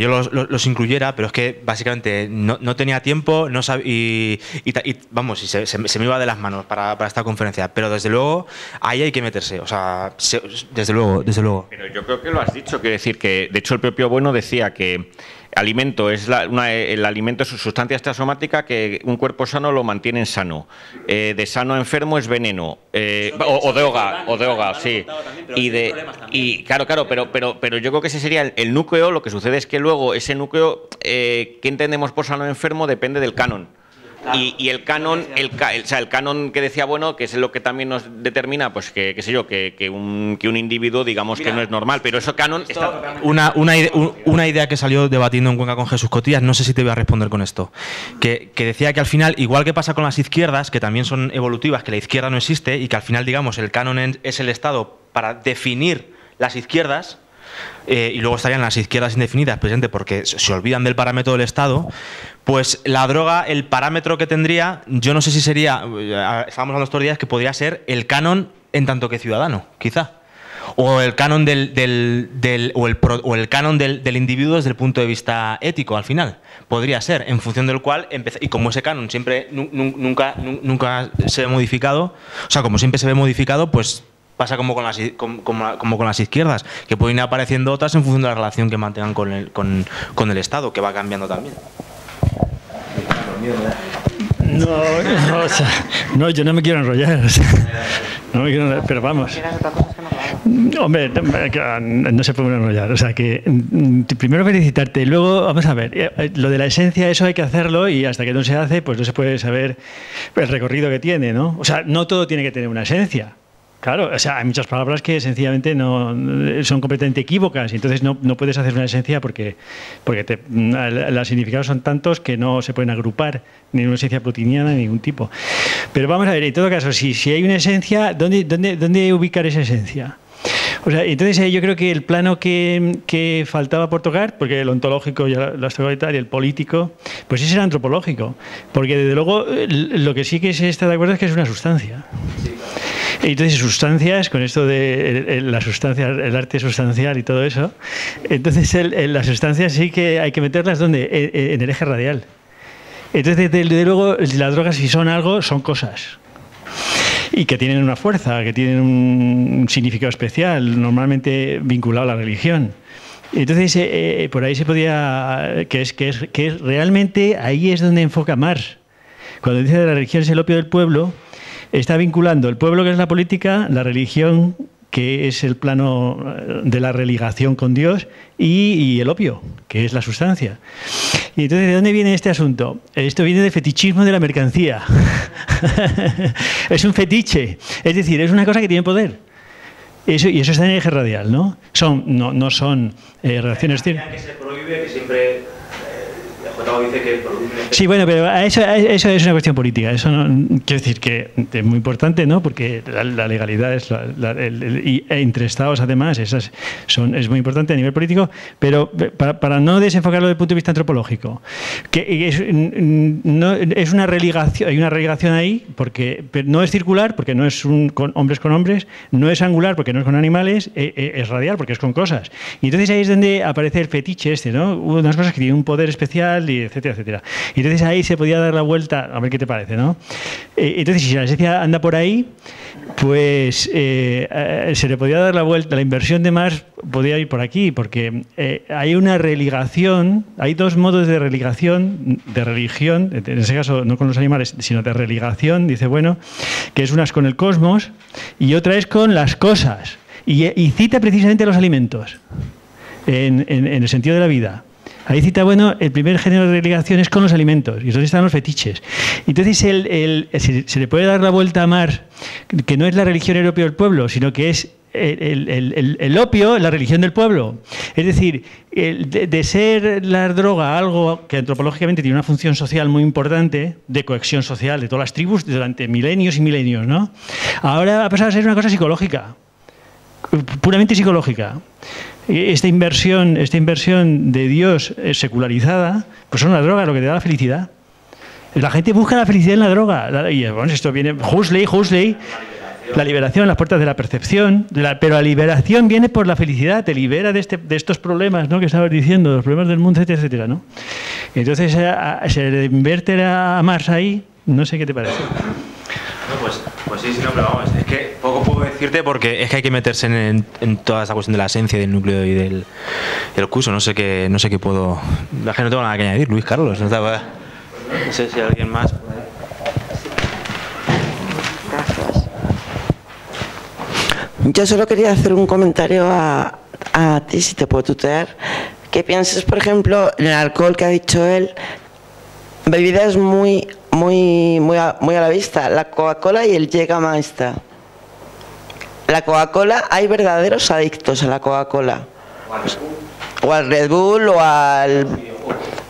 yo los incluyera, pero es que básicamente no tenía tiempo, no sabía, y vamos, y se me iba de las manos para esta conferencia, pero desde luego ahí hay que meterse, o sea, desde luego. Pero yo creo que lo has dicho, quiero decir que, de hecho, el propio Bueno decía que alimento es el alimento es su sustancia extrasomática que un cuerpo sano lo mantiene sano. De sano a enfermo es veneno. O droga, sí. Y claro, pero yo creo que ese sería el núcleo. Lo que sucede es que luego ese núcleo, ¿qué entendemos por sano o enfermo? Depende del canon. Y el canon, o sea, el canon que decía Bueno, que es lo que también nos determina, pues que un individuo, digamos, que no es normal, pero eso canon está... Una idea que salió debatiendo en Cuenca con Jesús Cotillas, no sé si te voy a responder con esto, que decía que al final, igual que pasa con las izquierdas, que también son evolutivas, que la izquierda no existe y que al final, digamos, el canon es el Estado para definir las izquierdas. Y luego estarían las izquierdas indefinidas, precisamente porque se olvidan del parámetro del Estado. Pues la droga, el parámetro que tendría, yo no sé si sería, estábamos hablando estos días, que podría ser el canon en tanto que ciudadano, quizá, o el canon del canon del individuo desde el punto de vista ético, al final podría ser, en función del cual y como ese canon siempre nunca se ve modificado, o sea, como siempre se ve modificado, pues pasa como con las izquierdas, que pueden ir apareciendo otras en función de la relación que mantengan con el Estado, que va cambiando también. No, yo no me quiero enrollar. No me quiero enrollar, pero vamos. Hombre, no se puede enrollar. O sea que primero felicitarte, luego vamos a ver, lo de la esencia, eso hay que hacerlo y hasta que no se hace, pues no se puede saber el recorrido que tiene, ¿no? O sea, no todo tiene que tener una esencia. Claro, o sea, hay muchas palabras que sencillamente no son completamente equívocas y entonces no puedes hacer una esencia porque los significados son tantos que no se pueden agrupar ni una esencia plotiniana de ningún tipo. Pero vamos a ver, en todo caso, si hay una esencia, ¿dónde ubicar esa esencia? O sea, entonces yo creo que el plano que faltaba por tocar, porque el ontológico ya lo has tocado y tal, y el político, pues ese era antropológico, porque desde luego lo que sí que se está de acuerdo es que es una sustancia. Sí. Entonces, sustancias, con esto de la sustancia, el arte sustancial y todo eso, entonces las sustancias sí que hay que meterlas ¿dónde? En el eje radial. Entonces, desde luego, las drogas, si son algo, son cosas. Y que tienen una fuerza, que tienen un significado especial, normalmente vinculado a la religión. Entonces, por ahí se podía, que es realmente, ahí es donde enfoca Marx. Cuando dice que la religión es el opio del pueblo, está vinculando el pueblo, que es la política, la religión, que es el plano de la religación con Dios, y el opio, que es la sustancia. Y entonces, ¿de dónde viene este asunto? Esto viene del fetichismo de la mercancía. Es un fetiche, es decir, es una cosa que tiene poder. Y eso está en el eje radial, ¿no? No son reacciones... Que se prohíbe, que siempre... Dice que sí, bueno, pero eso es una cuestión política. Eso no, quiero decir que es muy importante, ¿no? Porque la legalidad es entre Estados, además, es muy importante a nivel político, pero para no desenfocarlo desde el punto de vista antropológico, que es una religación, hay una religación ahí, porque no es circular, porque no es con hombres, no es angular, porque no es con animales, es radial, porque es con cosas. Y entonces ahí es donde aparece el fetiche ¿no? Unas cosas que tienen un poder especial, y etcétera, etcétera. Y entonces ahí se podía dar la vuelta, a ver qué te parece, ¿no? Entonces, si la esencia anda por ahí, pues se le podía dar la vuelta, la inversión de Marx podía ir por aquí, porque hay una religación, hay dos modos de religación, de religión, en ese caso no con los animales, sino de religación, dice, bueno, que es una con el cosmos y otra es con las cosas. Y cita precisamente los alimentos, en el sentido de la vida. Ahí cita, bueno, el primer género de religación es con los alimentos, y entonces están los fetiches. Entonces se le puede dar la vuelta a Marx, que no es la religión el opio del pueblo, sino que es el opio, la religión del pueblo. Es decir, de ser la droga algo que antropológicamente tiene una función social muy importante, de cohesión social de todas las tribus durante milenios y milenios, ¿no? Ahora ha pasado a ser una cosa psicológica, puramente psicológica. Esta inversión de Dios secularizada, pues es una droga, lo que te da la felicidad. La gente busca la felicidad en la droga. Y bueno, esto viene Huxley, la liberación, las puertas de la percepción, pero la liberación viene por la felicidad, te libera de estos problemas, ¿no? Que estabas diciendo, los problemas del mundo, etcétera, etcétera, ¿no? Entonces se le invierte a Marx ahí, no sé qué te parece. Pues sí, no, pero vamos, es que poco puedo decirte porque es que hay que meterse en toda esa cuestión de la esencia, del núcleo y del curso. No sé qué puedo... La gente no tengo nada que añadir, Luis Carlos. No sé si alguien más... Gracias. Yo solo quería hacer un comentario a ti, si te puedo tutear. Que pienses, por ejemplo, en el alcohol que ha dicho él, bebidas muy a la vista, la Coca-Cola y el Jägermeister. La Coca-Cola, hay verdaderos adictos a la Coca-Cola. O al Red Bull o al...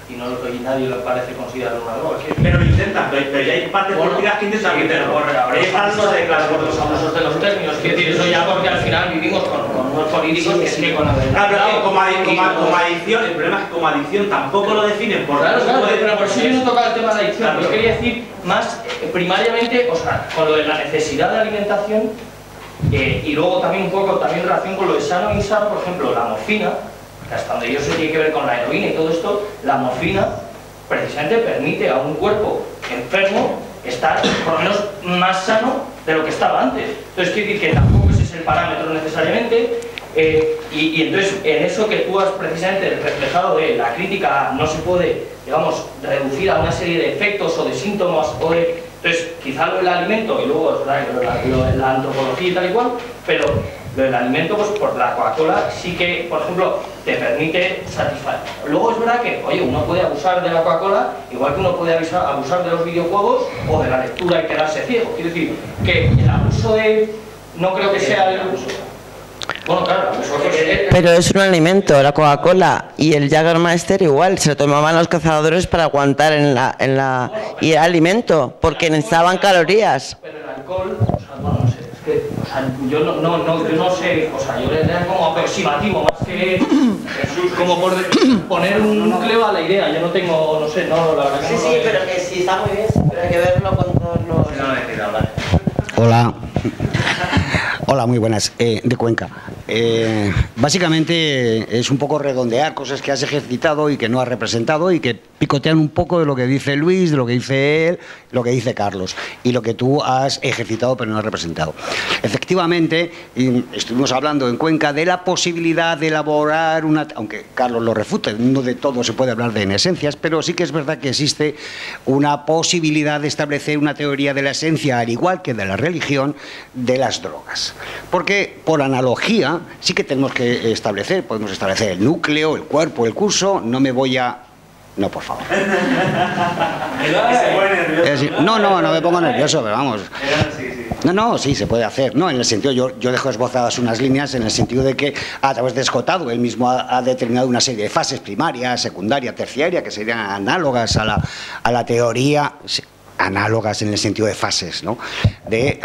Y nadie le parece considerar una droga. Pero lo intentan, pero ya hay partes políticas que intentan meterlo. Habréis falsos de los abusos de los términos. Quiero decir, eso ya porque al final vivimos con unos políticos que siguen con la verdad. Claro, como adicción, el problema es que como adicción tampoco lo definen por... Claro, pero por eso yo no tocaba el tema de la adicción. Yo quería decir más primariamente, o sea, con lo de la necesidad de alimentación y luego también un poco también en relación con lo de sano e insano, por ejemplo, la morfina, que hasta donde yo sé tiene que ver con la heroína y todo esto, la morfina precisamente permite a un cuerpo enfermo estar por lo menos más sano de lo que estaba antes. Entonces quiere decir que tampoco ese es el parámetro necesariamente, y entonces en eso que tú has precisamente reflejado de la crítica no se puede, digamos, reducir a una serie de efectos o de síntomas o de... Entonces quizá lo del alimento y luego la antropología y tal y cual, pero Lo del alimento, pues por la Coca-Cola sí que, por ejemplo, te permite satisfacer. Luego es verdad que, oye, uno puede abusar de la Coca-Cola, igual que uno puede abusar de los videojuegos o de la lectura y quedarse ciego. Quiero decir, que el abuso de... No creo que sea el abuso. Bueno, claro, pero es un alimento, la Coca-Cola, y el Jägermeister igual, se lo tomaban los cazadores para aguantar y era alimento, porque necesitaban calorías. Pero el alcohol, o sea, bueno, no sé, es que, o sea, yo no sé, o sea, yo le era como aproximativo, más que como por poner un núcleo a la idea, yo no tengo, no sé, no, la verdad que Sí, pero que sí, está muy bien, pero hay que verlo con todos los... Hola. Hola, muy buenas. De Cuenca. Básicamente es un poco redondear cosas que has ejercitado y que no has representado y que picotean un poco de lo que dice Luis, de lo que dice él, lo que dice Carlos y lo que tú has ejercitado pero no has representado. Efectivamente, estuvimos hablando en Cuenca de la posibilidad de elaborar una... Aunque Carlos lo refute, no de todo se puede hablar de en esencias, pero sí que es verdad que existe una posibilidad de establecer una teoría de la esencia, al igual que de la religión, de las drogas. Porque, por analogía, sí que tenemos que podemos establecer el núcleo, el cuerpo, el curso. No me voy a... No, por favor. No me pongo nervioso, pero vamos. No, sí, se puede hacer. No, en el sentido, yo dejo esbozadas unas líneas en el sentido de que a través de Escotado él mismo ha determinado una serie de fases: primaria, secundaria, terciaria, que serían análogas a la teoría... análogas en el sentido de fases, ¿no? de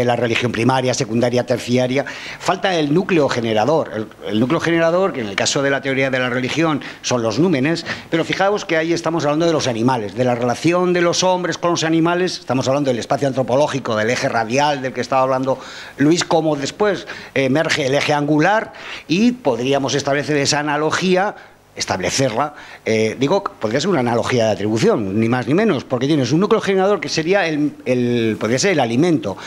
la religión primaria, secundaria, terciaria. Falta el núcleo generador. El núcleo generador, que en el caso de la teoría de la religión son los númenes, pero fijaos que ahí estamos hablando de los animales, de la relación de los hombres con los animales. Estamos hablando del espacio antropológico, del eje radial del que estaba hablando Luis, como después emerge el eje angular, y podríamos establecer esa analogía, establecerla, podría ser una analogía de atribución, ni más ni menos, porque tienes un núcleo generador que sería podría ser el alimento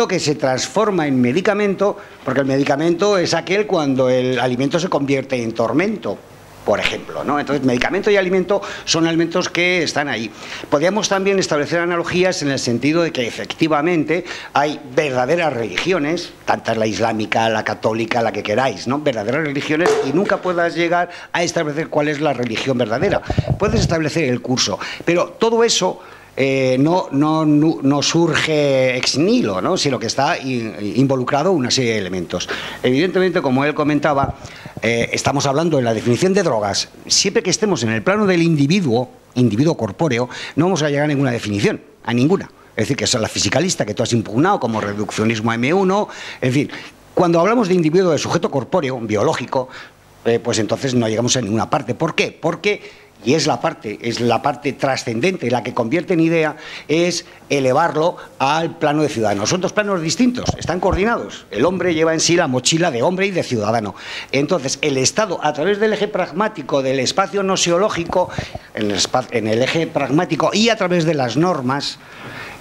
que se transforma en medicamento, porque el medicamento es aquel cuando el alimento se convierte en tormento, por ejemplo, ¿no? Entonces, medicamento y alimento son alimentos que están ahí. Podríamos también establecer analogías en el sentido de que efectivamente hay verdaderas religiones, tanto la islámica, la católica, la que queráis, ¿no? Verdaderas religiones, y nunca puedas llegar a establecer cuál es la religión verdadera. Puedes establecer el curso, pero todo eso no surge ex nihilo, ¿no? Sino que está involucrado una serie de elementos. Evidentemente, como él comentaba, estamos hablando de la definición de drogas. Siempre que estemos en el plano del individuo corpóreo, no vamos a llegar a ninguna definición, a ninguna. Es decir, que es la fisicalista que tú has impugnado como reduccionismo M1. En fin, cuando hablamos de individuo, de sujeto corpóreo, biológico, pues entonces no llegamos a ninguna parte. ¿Por qué? Porque... y es la parte trascendente, la que convierte en idea, es elevarlo al plano de ciudadano. Son dos planos distintos, están coordinados. El hombre lleva en sí la mochila de hombre y de ciudadano. Entonces, el Estado, a través del eje pragmático, del espacio noseológico, en el eje pragmático, y a través de las normas,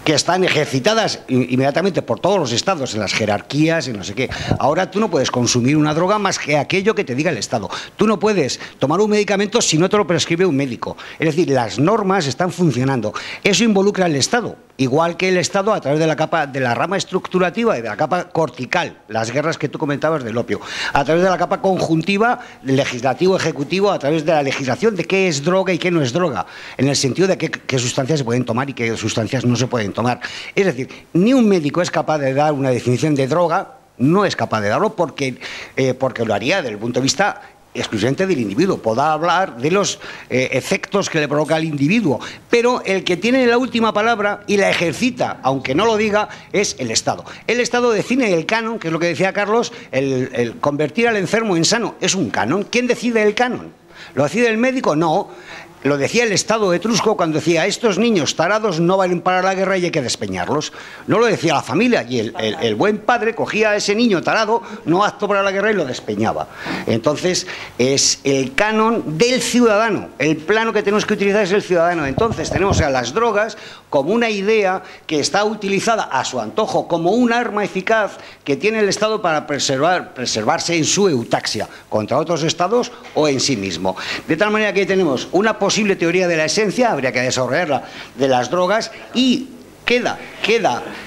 que están ejercitadas inmediatamente por todos los estados, en las jerarquías, en no sé qué. Ahora tú no puedes consumir una droga más que aquello que te diga el Estado. Tú no puedes tomar un medicamento si no te lo prescribe un médico. Es decir, las normas están funcionando. Eso involucra al Estado, igual que el Estado a través de la capa de la rama estructurativa y de la capa cortical, las guerras que tú comentabas del opio, a través de la capa conjuntiva, legislativo, ejecutivo, a través de la legislación de qué es droga y qué no es droga, en el sentido de qué sustancias se pueden tomar y qué sustancias no se pueden tomar. Es decir, ni un médico es capaz de dar una definición de droga, no es capaz de darlo porque lo haría desde el punto de vista exclusivamente del individuo. Podrá hablar de los efectos que le provoca al individuo, pero el que tiene la última palabra y la ejercita, aunque no lo diga, es el Estado. El Estado define el canon, que es lo que decía Carlos, el convertir al enfermo en sano. Es un canon. ¿Quién decide el canon? ¿Lo decide el médico? No. Lo decía el Estado etrusco cuando decía: estos niños tarados no valen para la guerra y hay que despeñarlos. No lo decía la familia, y el buen padre cogía a ese niño tarado, no apto para la guerra, y lo despeñaba. Entonces es el canon del ciudadano. El plano que tenemos que utilizar es el ciudadano. Entonces tenemos a las drogas como una idea que está utilizada a su antojo, como un arma eficaz que tiene el Estado para preservarse en su eutaxia contra otros estados o en sí mismo. De tal manera que tenemos una posible teoría de la esencia, habría que desarrollarla, de las drogas, y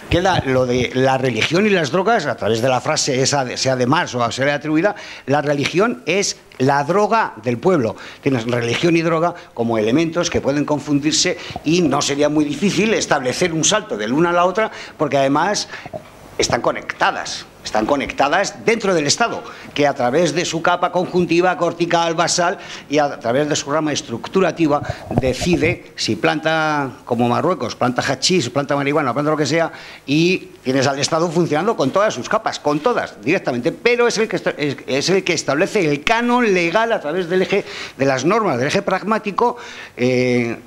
queda lo de la religión y las drogas, a través de la frase esa, sea de Marx o sea atribuida, la religión es la droga del pueblo. Tienes religión y droga como elementos que pueden confundirse y no sería muy difícil establecer un salto de la una a la otra, porque además están conectadas dentro del Estado, que a través de su capa conjuntiva, cortical, basal y a través de su rama estructurativa decide si planta, como Marruecos, planta hachís, planta marihuana, planta lo que sea, y tienes al Estado funcionando con todas sus capas, con todas, directamente, pero es el que establece el canon legal a través del eje de las normas, del eje pragmático, que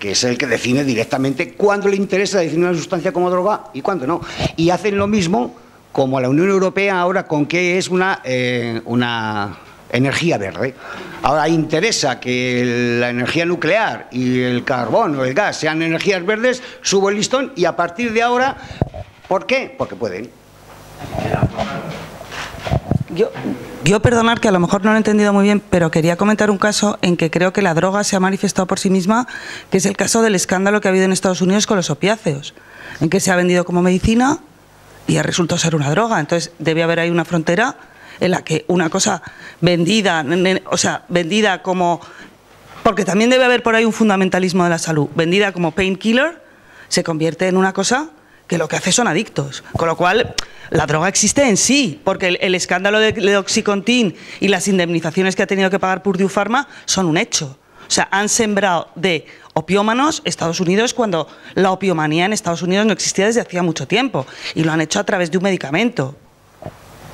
es el que define directamente cuándo le interesa definir una sustancia como droga y cuándo no. Y hacen lo mismo como la Unión Europea ahora con qué es una energía verde. Ahora interesa que la energía nuclear y el carbón o el gas sean energías verdes, subo el listón y a partir de ahora, ¿por qué? Porque pueden. Yo perdonar que a lo mejor no lo he entendido muy bien, pero quería comentar un caso en que creo que la droga se ha manifestado por sí misma, que es el caso del escándalo que ha habido en Estados Unidos con los opiáceos, en que se ha vendido como medicina y ha resultado ser una droga. Entonces debe haber ahí una frontera en la que una cosa vendida, vendida como... Porque también debe haber por ahí un fundamentalismo de la salud. Vendida como painkiller se convierte en una cosa que lo que hace son adictos. Con lo cual, la droga existe en sí, porque el escándalo de Oxycontin y las indemnizaciones que ha tenido que pagar Purdue Pharma son un hecho. O sea, han sembrado de opiómanos Estados Unidos cuando la opiomanía en Estados Unidos no existía desde hacía mucho tiempo. Y lo han hecho a través de un medicamento.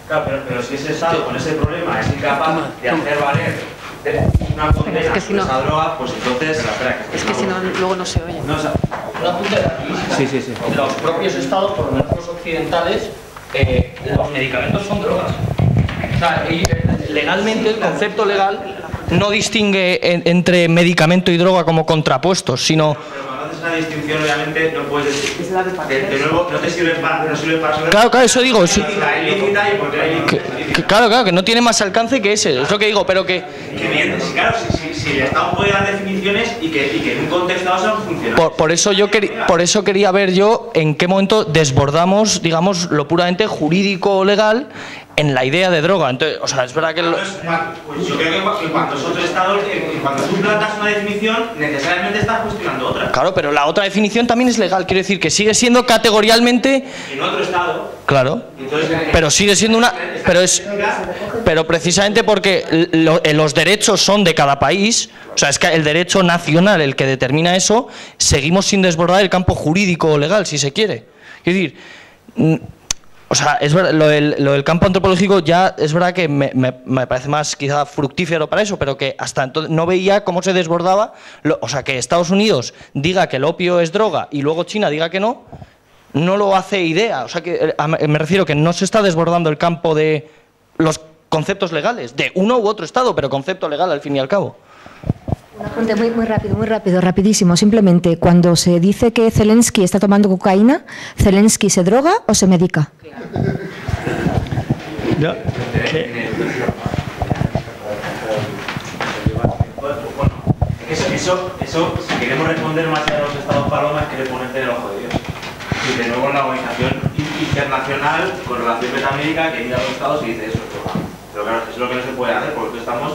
Claro, pero si ese Estado con ese problema es incapaz de hacer valer una condena por esa droga, pues entonces... Es que si no, luego no se oye. Un apunte de aquí. Sí. Los propios estados, por lo menos los occidentales, los medicamentos son drogas. O sea, legalmente, el concepto legal no distingue entre medicamento y droga como contrapuestos, sino... Pero cuando haces una distinción, obviamente, no puedes decir... De nuevo, no te sirve para... Claro, eso digo. Sí. Ilícita y porque hay ilícita. Claro, que no tiene más alcance que ese, es lo que digo, pero que... Que bien, claro, si el Estado puede dar definiciones y que en un contexto dado sean funcionales. Por eso quería ver yo en qué momento desbordamos, digamos, lo puramente jurídico o legal en la idea de droga. Entonces, o sea, es verdad que... Pues yo creo que cuando es otro Estado, cuando tú plantas una definición, necesariamente estás cuestionando otra. Claro, pero la otra definición también es legal, quiero decir que sigue siendo categorialmente... En otro Estado. Claro, Entonces, pero sigue siendo una... Pero precisamente porque los derechos son de cada país, o sea, es que el derecho nacional el que determina eso, seguimos sin desbordar el campo jurídico o legal, si se quiere. Es decir... O sea, es verdad, lo del campo antropológico ya es verdad que me parece más quizá fructífero para eso, pero que hasta entonces no veía cómo se desbordaba, o sea, que Estados Unidos diga que el opio es droga y luego China diga que no lo hace idea. O sea, que me refiero que no se está desbordando el campo de los conceptos legales, de uno u otro Estado, pero concepto legal al fin y al cabo. Un apunte muy rápido, rapidísimo. Simplemente, cuando se dice que Zelensky está tomando cocaína, ¿Zelensky se droga o se medica? No. Eso, si queremos responder más allá de los Estados palomas, es que le ponerte en el ojo de Dios. Y de nuevo la organización internacional con relación metamédica que mira a los Estados y dice eso es droga. Pero claro, eso es lo que no se puede hacer porque estamos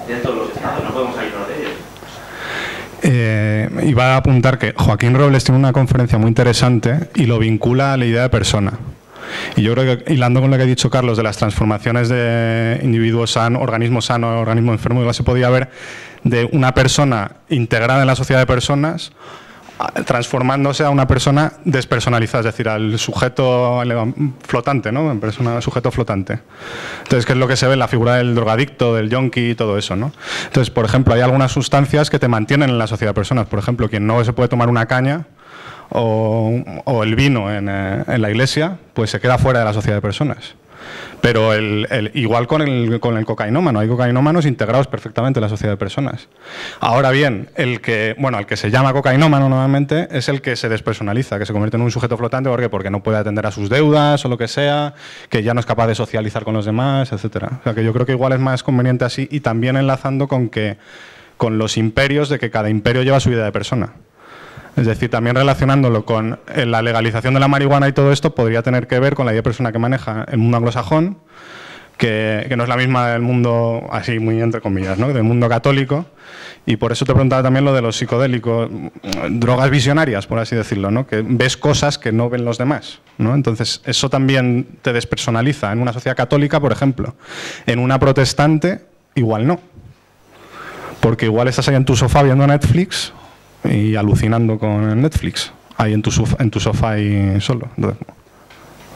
dentro de los Estados, no podemos salirnos de ellos. Iba a apuntar que Joaquín Robles tiene una conferencia muy interesante y lo vincula a la idea de persona. Y yo creo que, hilando con lo que ha dicho Carlos de las transformaciones de individuo sano, organismo enfermo, igual se podía ver de una persona integrada en la sociedad de personas transformándose a una persona despersonalizada, es decir, al sujeto flotante, ¿no? Sujeto flotante. Entonces, ¿qué es lo que se ve en la figura del drogadicto, del yonki y todo eso, ¿no? Entonces, por ejemplo, hay algunas sustancias que te mantienen en la sociedad de personas. Por ejemplo, quien no se puede tomar una caña o el vino en la iglesia, pues se queda fuera de la sociedad de personas. Pero igual con el cocainómano, hay cocainómanos integrados perfectamente en la sociedad de personas. Ahora bien, el que se llama cocainómano normalmente es el que se despersonaliza, que se convierte en un sujeto flotante. ¿Por qué? Porque no puede atender a sus deudas o lo que sea, que ya no es capaz de socializar con los demás, etcétera. O sea, que yo creo que igual es más conveniente así, y también enlazando con los imperios, de que cada imperio lleva su idea de persona. Es decir, también relacionándolo con la legalización de la marihuana y todo esto, podría tener que ver con la idea de persona que maneja el mundo anglosajón, que no es la misma del mundo, así muy entre comillas, ¿no? Del mundo católico. Y por eso te preguntaba también lo de los psicodélicos, drogas visionarias, por así decirlo, ¿no? Que ves cosas que no ven los demás, ¿no? Entonces, eso también te despersonaliza. En una sociedad católica, por ejemplo. En una protestante, igual no. Porque igual estás ahí en tu sofá viendo Netflix y alucinando con Netflix, ahí en tu sofá y solo. Entonces,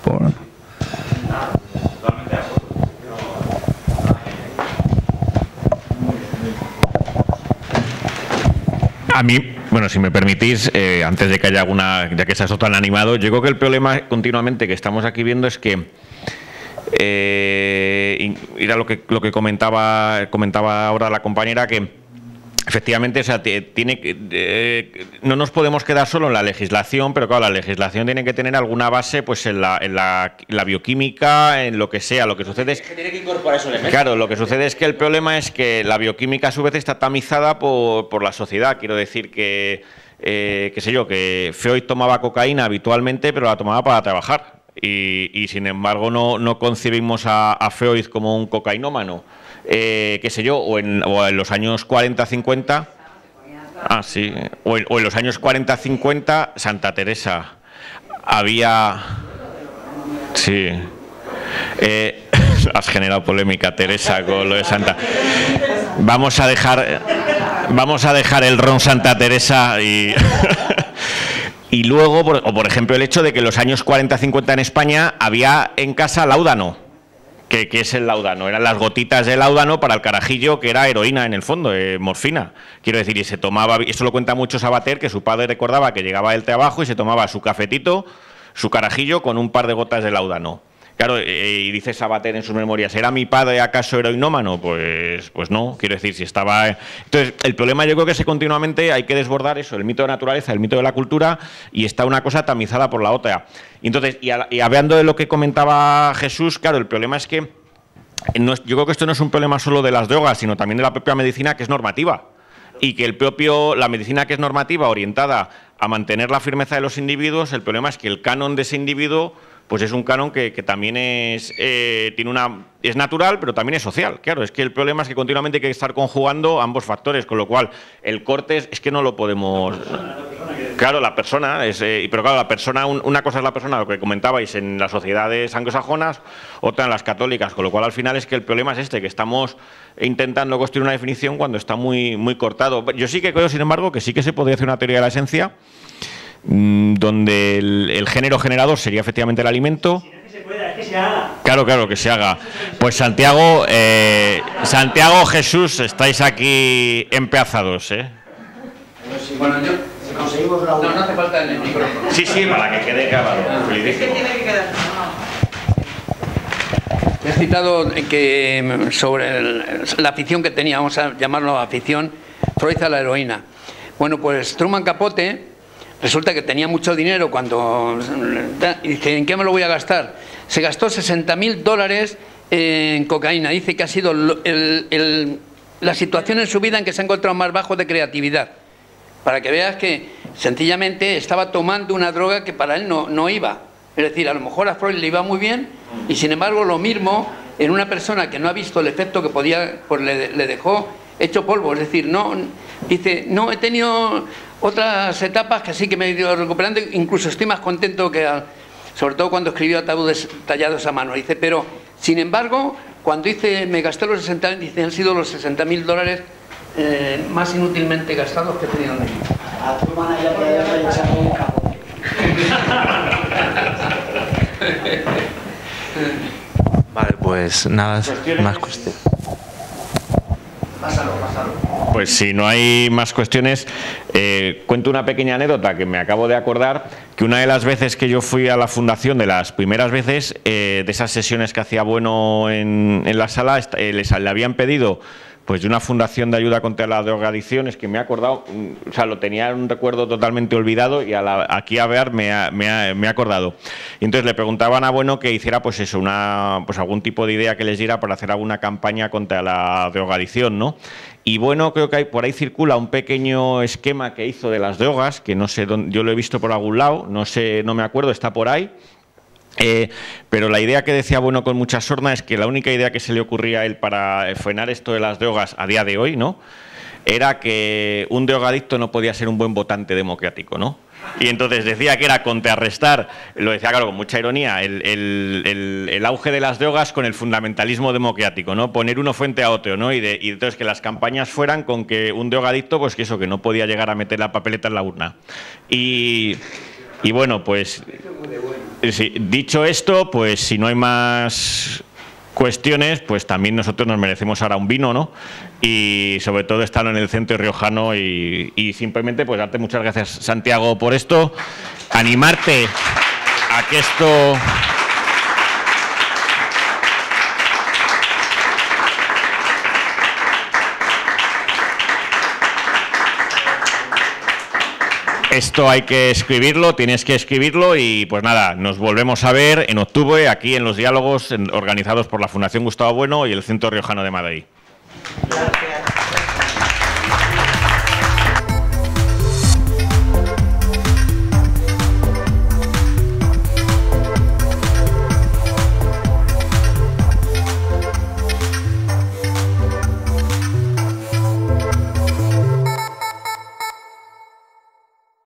pues, bueno. A mí, bueno, si me permitís, antes de que haya alguna, ya que seas tan animado, yo creo que el problema continuamente que estamos aquí viendo es que era lo que comentaba ahora la compañera, que efectivamente, o sea, no nos podemos quedar solo en la legislación, pero claro, la legislación tiene que tener alguna base pues en la bioquímica, en lo que sea. Lo que sucede es que tiene que incorporar esos elementos. Claro, lo que sucede es que el problema es que la bioquímica a su vez está tamizada por la sociedad. Quiero decir que, qué sé yo, que Freud tomaba cocaína habitualmente, pero la tomaba para trabajar. Y sin embargo no concebimos a Freud como un cocainómano. Qué sé yo, o en los años 40-50, sí, o en los años 40-50, Santa Teresa, había, sí, has generado polémica, Teresa, con lo de Santa. Vamos a dejar el ron Santa Teresa y y luego, por ejemplo, el hecho de que en los años 40-50 en España había en casa láudano. ¿Qué es el láudano? Eran las gotitas de láudano para el carajillo, que era heroína en el fondo, morfina. Quiero decir, y se tomaba, eso lo cuenta mucho Sabater, que su padre recordaba que llegaba del trabajo y se tomaba su cafetito, su carajillo con un par de gotas de láudano. Claro, y dice Sabater en sus memorias, ¿era mi padre acaso heroinómano? Pues no, quiero decir, si estaba... Entonces, el problema yo creo que es que continuamente hay que desbordar eso, el mito de naturaleza, el mito de la cultura, y está una cosa tamizada por la otra. Y entonces, y hablando de lo que comentaba Jesús, claro, el problema es que yo creo que esto no es un problema solo de las drogas, sino también de la propia medicina, que es normativa. Y que la medicina que es normativa, orientada a mantener la firmeza de los individuos, el problema es que el canon de ese individuo pues es un canon que también es natural, pero también es social. Claro, es que el problema es que continuamente hay que estar conjugando ambos factores, con lo cual el corte es que no lo podemos... Claro, la persona, pero claro, la persona, una cosa es la persona, lo que comentabais en las sociedades anglosajonas, otra en las católicas, con lo cual al final es que el problema es que estamos intentando construir una definición cuando está muy, muy cortado. Yo sí que creo, sin embargo, que sí que se podría hacer una teoría de la esencia, donde el género generador sería efectivamente el alimento. Claro, que se haga. Pues Santiago, Jesús, estáis aquí empezados, Bueno, si conseguimos la... No hace falta el micrófono. Sí, para que quede grabado. Es que tiene que quedar. He citado que sobre la afición que tenía, vamos a llamarlo afición, Freud a la heroína. Bueno, pues Truman Capote resulta que tenía mucho dinero y dice, ¿en qué me lo voy a gastar? Se gastó $60.000 en cocaína. Dice que ha sido la situación en su vida en que se ha encontrado más bajo de creatividad. Para que veas que sencillamente estaba tomando una droga que para él no iba. Es decir, a lo mejor a Freud le iba muy bien y sin embargo lo mismo en una persona que no ha visto el efecto que podía, pues le dejó hecho polvo. Es decir, dice, no he tenido otras etapas que sí que me he ido recuperando, incluso estoy más contento sobre todo cuando escribió Ataúdes tallados a mano. Dice, pero sin embargo, cuando dice me gasté los 60.000, dice, han sido los $60.000 más inútilmente gastados que he tenido en mi vida. A tu manera que haya realizado un Capote. Vale, pues nada, más cuestiones. Pásalo. Pues si no hay más cuestiones, cuento una pequeña anécdota que me acabo de acordar, que una de las veces que yo fui a la fundación, de las primeras veces, de esas sesiones que hacía Bueno en la sala, le habían pedido pues de una fundación de ayuda contra la drogadicción, es que me he acordado, o sea, lo tenía en un recuerdo totalmente olvidado y aquí a ver me he acordado. Y entonces le preguntaban a Bueno que hiciera pues eso, pues algún tipo de idea que les diera para hacer alguna campaña contra la drogadicción, ¿no? Y bueno, creo que por ahí circula un pequeño esquema que hizo de las drogas, que no sé dónde, yo lo he visto por algún lado, no sé, no me acuerdo, está por ahí. Pero la idea que decía Bueno con mucha sorna es que la única idea que se le ocurría a él para frenar esto de las drogas a día de hoy, ¿no?, era que un drogadicto no podía ser un buen votante democrático, ¿no? Y entonces decía que era contrarrestar, lo decía claro con mucha ironía, el auge de las drogas con el fundamentalismo democrático, ¿no? Poner uno frente a otro, ¿no? Y entonces que las campañas fueran con que un drogadicto, pues que eso, que no podía llegar a meter la papeleta en la urna. Y bueno, pues sí, dicho esto, pues si no hay más cuestiones, pues también nosotros nos merecemos ahora un vino, ¿no? Y sobre todo estar en el centro riojano y simplemente pues darte muchas gracias, Santiago, por esto, animarte a que esto... Esto hay que escribirlo, tienes que escribirlo y pues nada, nos volvemos a ver en octubre aquí en los diálogos organizados por la Fundación Gustavo Bueno y el Centro Riojano de Madrid.